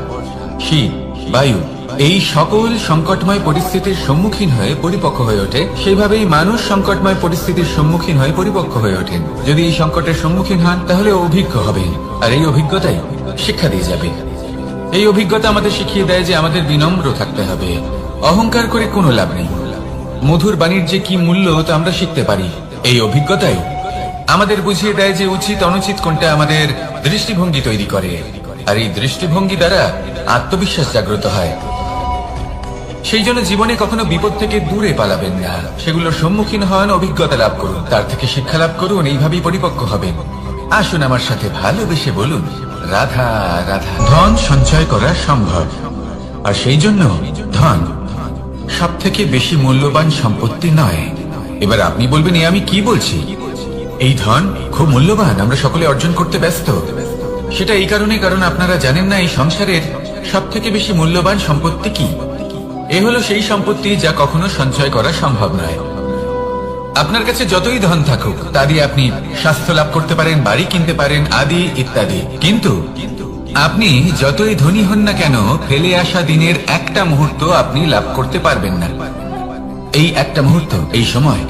শীত, বায়ু, এই সকল সংকটময় পরিস্থিতির সম্মুখীন হয়ে পরিপক্ক হয়ে ওঠে, সেইভাবেই মানুষ সংকটময় পরিস্থিতির সম্মুখীন হয়ে পরিপক্ক হয়ে ওঠেন। যদি এই সংকটের সম্মুখীন হন, তাহলে অভিজ্ঞ হবেন, আর এই অভিজ্ঞতাই শিক্ষা দিয়ে যাবে। এই অভিজ্ঞতা আমাদের শিখিয়ে দেয় যে আমাদের বিনম্র থাকতে হবে, অহংকার করে কোনো লাভ নেই। মধুর বাণীর যে কি মূল্য তা আমরা শিখতে পারি। এই অভিজ্ঞতাই আমাদের বুঝিয়ে দেয় যে উচিত অনুচিত কোনটা আমাদের দৃষ্টিভঙ্গি তৈরি করে, আর এই দৃষ্টিভঙ্গি দ্বারা আত্মবিশ্বাস জাগ্রত হয়। সেই জন্য জীবনে কখনো বিপদ থেকে দূরে পালাবেন না, সেগুলোর সম্মুখীন হন, অভিজ্ঞতা লাভ করুন, তার থেকে শিক্ষা লাভ করুন, এইভাবেই পরিপক্ক হবেন। আসুন আমার সাথে ভালোবেসে বলুন, রাধা রাধা। ধন সঞ্চয় করা সম্ভব, আর সেই জন্য ধন সব থেকে বেশি মূল্যবান সম্পত্তি নয়। এবার আপনি বলবেন, আমি কি বলছি? এই ধন খুব মূল্যবান, আমরা সকলে অর্জন করতে ব্যস্ত। সেটা এই কারণে, কারণ আপনারা জানেন না এই সংসারের সব থেকে বেশি মূল্যবান সম্পত্তি কি। এ হলো সেই সম্পত্তি যা কখনো সঞ্চয় করা সম্ভব নয়। আপনার কাছে যতই ধন থাকুক, তা দিয়ে আপনি স্বাস্থ্য লাভ করতে পারেন, বাড়ি কিনতে পারেন, আদি ইত্যাদি, কিন্তু আপনি যতই ধনী হন না কেন, ফেলে আসা দিনের একটা মুহূর্ত আপনি লাভ করতে পারবেন না। এই একটা মুহূর্ত, এই সময়,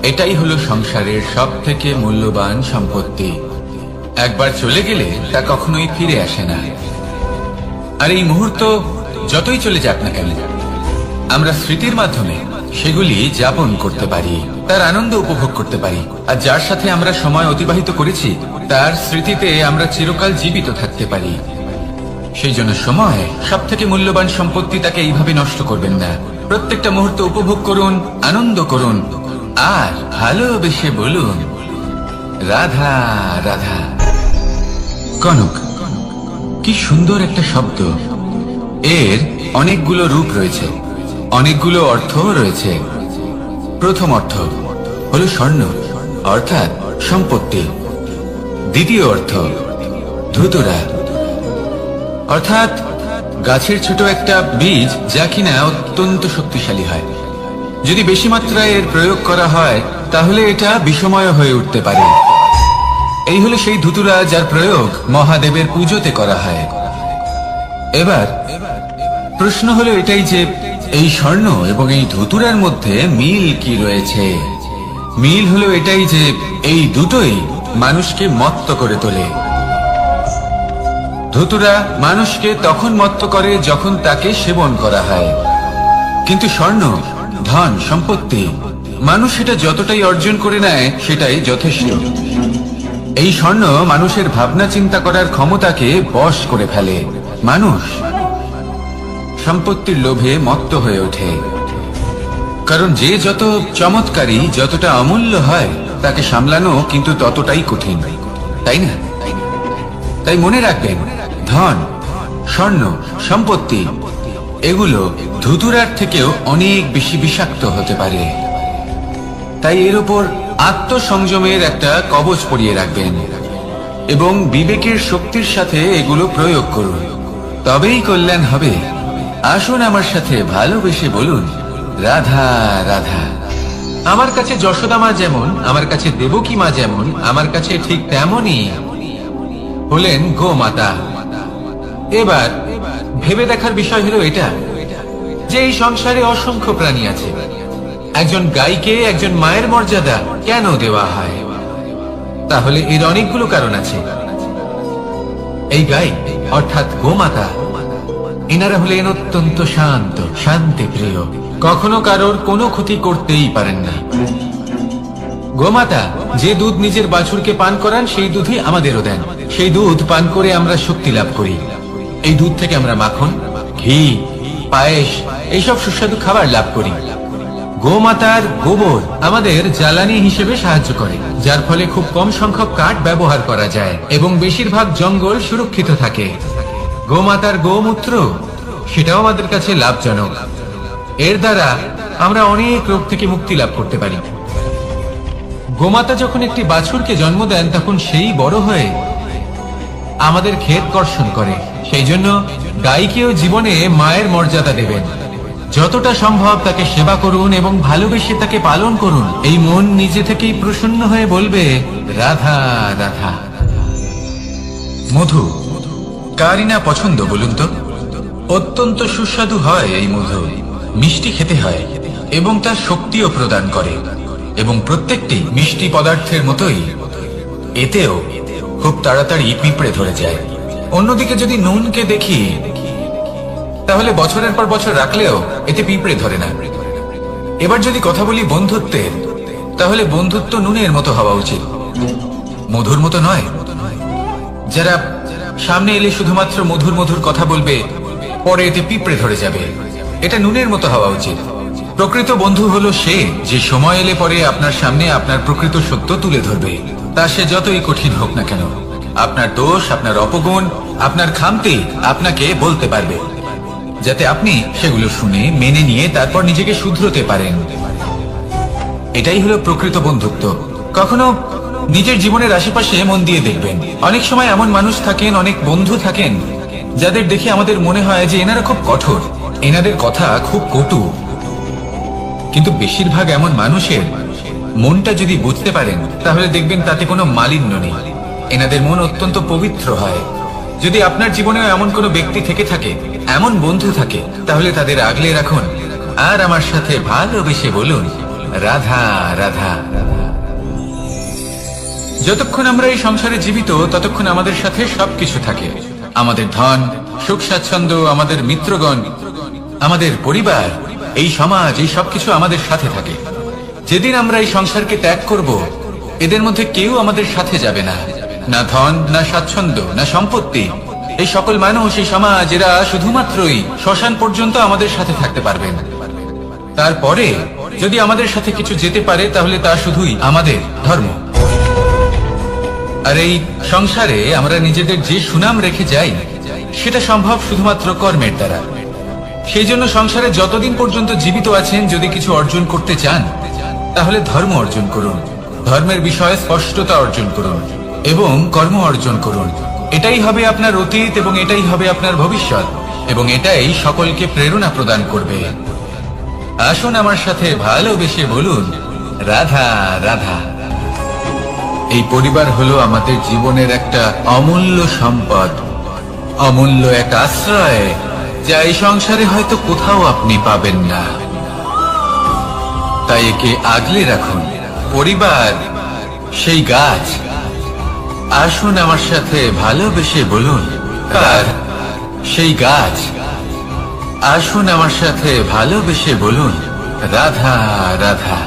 এটাই হলো সংসারের সব থেকে মূল্যবান সম্পত্তি। একবার চলে গেলে তা কখনোই ফিরে আসে না। আর এই মুহূর্ত যতই চলে যাক না কেন, আমরা স্মৃতির মাধ্যমে সেগুলি যাপন করতে পারি, তার আনন্দ উপভোগ করতে পারি, আর যার সাথে আমরা সময় অতিবাহিত করেছি তার স্মৃতিতে আমরা চিরকাল জীবিত থাকতে পারি। সেই জন্য সময় সব থেকে মূল্যবান সম্পত্তি, তাকে এইভাবে নষ্ট করবেন না। প্রত্যেকটা মুহূর্ত উপভোগ করুন, আনন্দ করুন, আর ভালোবেসে বলুন, রাধা রাধা। কনক, কি সুন্দর একটা শব্দ। এর অনেকগুলো রূপ রয়েছে, অনেকগুলো অর্থ রয়েছে। প্রথম অর্থ হলো স্বর্ণ, অর্থাৎ সম্পত্তি। দ্বিতীয় অর্থ ধুতুরা, অর্থাৎ গাছের ছোট একটা বীজ, যা কিনা অত্যন্ত শক্তিশালী হয়। যদি বেশি মাত্রায় এর প্রয়োগ করা হয় তাহলে এটা বিষময় হয়ে উঠতে পারে। এই হলো সেই ধুতুরা যার প্রয়োগ মহাদেবের পুজোতে করা হয়। এবার প্রশ্ন হলো এটাই যে এই স্বর্ণ এবং এই ধুতুরার মধ্যে মিল কি রয়েছে। মিল হলো এটাই যে এই দুটোই মানুষকে মত্ত করে তোলে। ধুতুরা মানুষকে তখন মত্ত করে যখন তাকে সেবন করা হয়, কিন্তু স্বর্ণ, ধন সম্পত্তি, মানুষ সেটা যতটাই অর্জন করে নেয় সেটাই যথেষ্ট। এই স্বর্ণ মানুষের ভাবনা চিন্তা করার ক্ষমতাকে বশ করে ফেলে। মানুষ সম্পত্তির লোভে মত্ত হয়ে ওঠে, কারণ যে যত চমৎকারী, যতটা অমূল্য হয় তাকে সামলানো কিন্তু ততটাই কঠিন, তাই না? তাই মনে রাখবেন, ধন, স্বর্ণ, সম্পত্তি এগুলো ধুতুরার থেকেও অনেক বেশি বিষাক্ত হতে পারে। তাই এর উপর আত্মসংযমের একটা কবচ পরিয়ে রাখবেন এবং বিবেকের শক্তির সাথে এগুলো প্রয়োগ করুন, তবেই কল্যাণ হবে। আসুন আমার সাথে ভালোবেসে বলুন, রাধা রাধা। আমার কাছে যশোদা মা যেমন, আমার কাছে দেবকী মা যেমন, আমার কাছে ঠিক তেমনই হলেন গোমাতা। এবার ভেবে দেখার বিষয় হলো এটা যে এই সংসারে অসংখ্য প্রাণী আছে, একজন গাইকে একজন মায়ের মর্যাদা কেন দেওয়া হয়? তাহলে এর অনেকগুলো কারণ আছে। এই গাই অর্থাৎ গোমাতা, এনারা হলেন অত্যন্ত শান্ত, শান্তি প্রিয়, কখনো কারোর কোনো ক্ষতি করতেই পারেন না। গোমাতা যে দুধ নিজের বাছুরকে পান করান সেই দুধই আমাদেরও দেন। সেই দুধ পান করে আমরা শক্তি লাভ করি। এই দুধ থেকে আমরা মাখন, ঘি, পায়েস এইসব সুস্বাদু খাবার লাভ করি। গোমাতার গোবর আমাদের জ্বালানি হিসেবে সাহায্য করে, যার ফলে খুব কম সংখ্যক কাঠ ব্যবহার করা যায় এবং বেশিরভাগ জঙ্গল সুরক্ষিত থাকে। গোমাতার গোমূত্র সেটাও আমাদের কাছে লাভজনক। এর দ্বারা আমরা অনেক রোগ থেকে মুক্তি লাভ করতে পারি। গোমাতা যখন একটি বাছুরকে জন্ম দেন তখন সেই বড় হয়ে আমাদের ক্ষেত কর্ষণ করে। সেই জন্য গাইকেও জীবনে মায়ের মর্যাদা দেবেন। যতটা সম্ভব তাকে সেবা করুন এবং ভালোবেসে তাকে পালন করুন। এই মন নিজে থেকেই প্রসন্ন হয়ে বলবে, রাধা রাধা। মধু কারই না পছন্দ বলুন তো? অত্যন্ত সুস্বাদু হয় এই মধু, মিষ্টি খেতে হয় এবং তার শক্তিও প্রদান করে। এবং প্রত্যেকটি মিষ্টি পদার্থের মতোই এতেও খুব তাড়াতাড়ি পিঁপড়ে ধরে যায়। অন্যদিকে যদি নুনকে দেখি তাহলে বছরের পর বছর রাখলেও এতে পিঁপড়ে ধরে না। এবার যদি কথা বলি বন্ধুত্বের, তাহলে বন্ধুত্ব নুনের মতো হওয়া উচিত, মধুর মতো নয়। যারা সামনে এলে শুধুমাত্র মধুর মধুর কথা বলবে, পরে এতে পিঁপড়ে ধরে যাবে, এটা নুনের মতো হওয়া উচিত। প্রকৃত বন্ধু হলো সে যে সময় এলে পরে আপনার সামনে আপনার প্রকৃত সত্য তুলে ধরবে, তা সে যতই কঠিন হোক না কেন। আপনার দোষ, আপনার অপগুণ, আপনার খামতি আপনাকে বলতে পারবে, যাতে আপনি সেগুলো শুনে মেনে নিয়ে তারপর নিজেকে শুধরোতে পারেন। এটাই হলো প্রকৃত বন্ধুত্ব। কখনো নিজের জীবনের আশেপাশে মন দিয়ে দেখবেন, অনেক সময় এমন মানুষ থাকেন, অনেক বন্ধু থাকেন যাদের দেখে আমাদের মনে হয় যে এনারা খুব কঠোর, এনাদের কথা খুব কটু। কিন্তু বেশিরভাগ এমন মানুষের মনটা যদি বুঝতে পারেন তাহলে দেখবেন তাতে কোনো মালিন্য নেই। এনাদের মন অত্যন্ত পবিত্র হয়। যদি আপনার জীবনেও এমন কোনো ব্যক্তি থেকে থাকে, এমন বন্ধু থাকে, তাহলে তাদের আগলে রাখুন আর আমার সাথে ভালোবেসে বলুন, রাধা রাধা। যতক্ষণ আমরা এই সংসারে জীবিত ততক্ষণ আমাদের সাথে সবকিছু থাকে। আমাদের ধন, সুখ স্বাচ্ছন্দ্য, আমাদের মিত্রগণ, আমাদের পরিবার, এই সমাজ, এই সবকিছু আমাদের সাথে থাকে। যেদিন আমরা এই সংসারকে ত্যাগ করব, এদের মধ্যে কেউ আমাদের সাথে যাবে না। না ধন, না স্বাচ্ছন্দ্য, না সম্পত্তি। এই সকল মানুষ, এই সমাজ, এরা শুধুমাত্রই শ্মশান পর্যন্ত আমাদের সাথে থাকতে পারবেন। তারপরে যদি আমাদের সাথে কিছু যেতে পারে তাহলে তা শুধুই আমাদের ধর্ম। আর এই সংসারে আমরা নিজেদের যে সুনাম রেখে যাই, সেটা সম্ভব শুধুমাত্র কর্মের দ্বারা। সেই জন্য সংসারে যতদিন পর্যন্ত জীবিত আছেন, যদি কিছু অর্জন করতে চান তাহলে ধর্ম অর্জন করুন, ধর্মের বিষয়ে স্পষ্টতা অর্জন করুন এবং কর্ম অর্জন করুন। এটাই হবে আপনার অতীত এবং এটাই হবে আপনার ভবিষ্যৎ, এবং এটাই সকলকে প্রেরণা প্রদান করবে। আসুন আমার সাথে ভালোবেসে বলুন, রাধা রাধা। এই পরিবার হলো আমাদের জীবনের একটা অমূল্য সম্পদ, অমূল্য এক আশ্রয়, যা এই সংসারে হয়তো কোথাও আপনি পাবেন না। তাই একে আগলে রাখুন। পরিবার সেই গাছ। আসুন আমার সাথে ভালোবেসে বলুন, আর সেই গাছ। আসুন আমার সাথে ভালোবেসে বলুন, রাধা রাধা।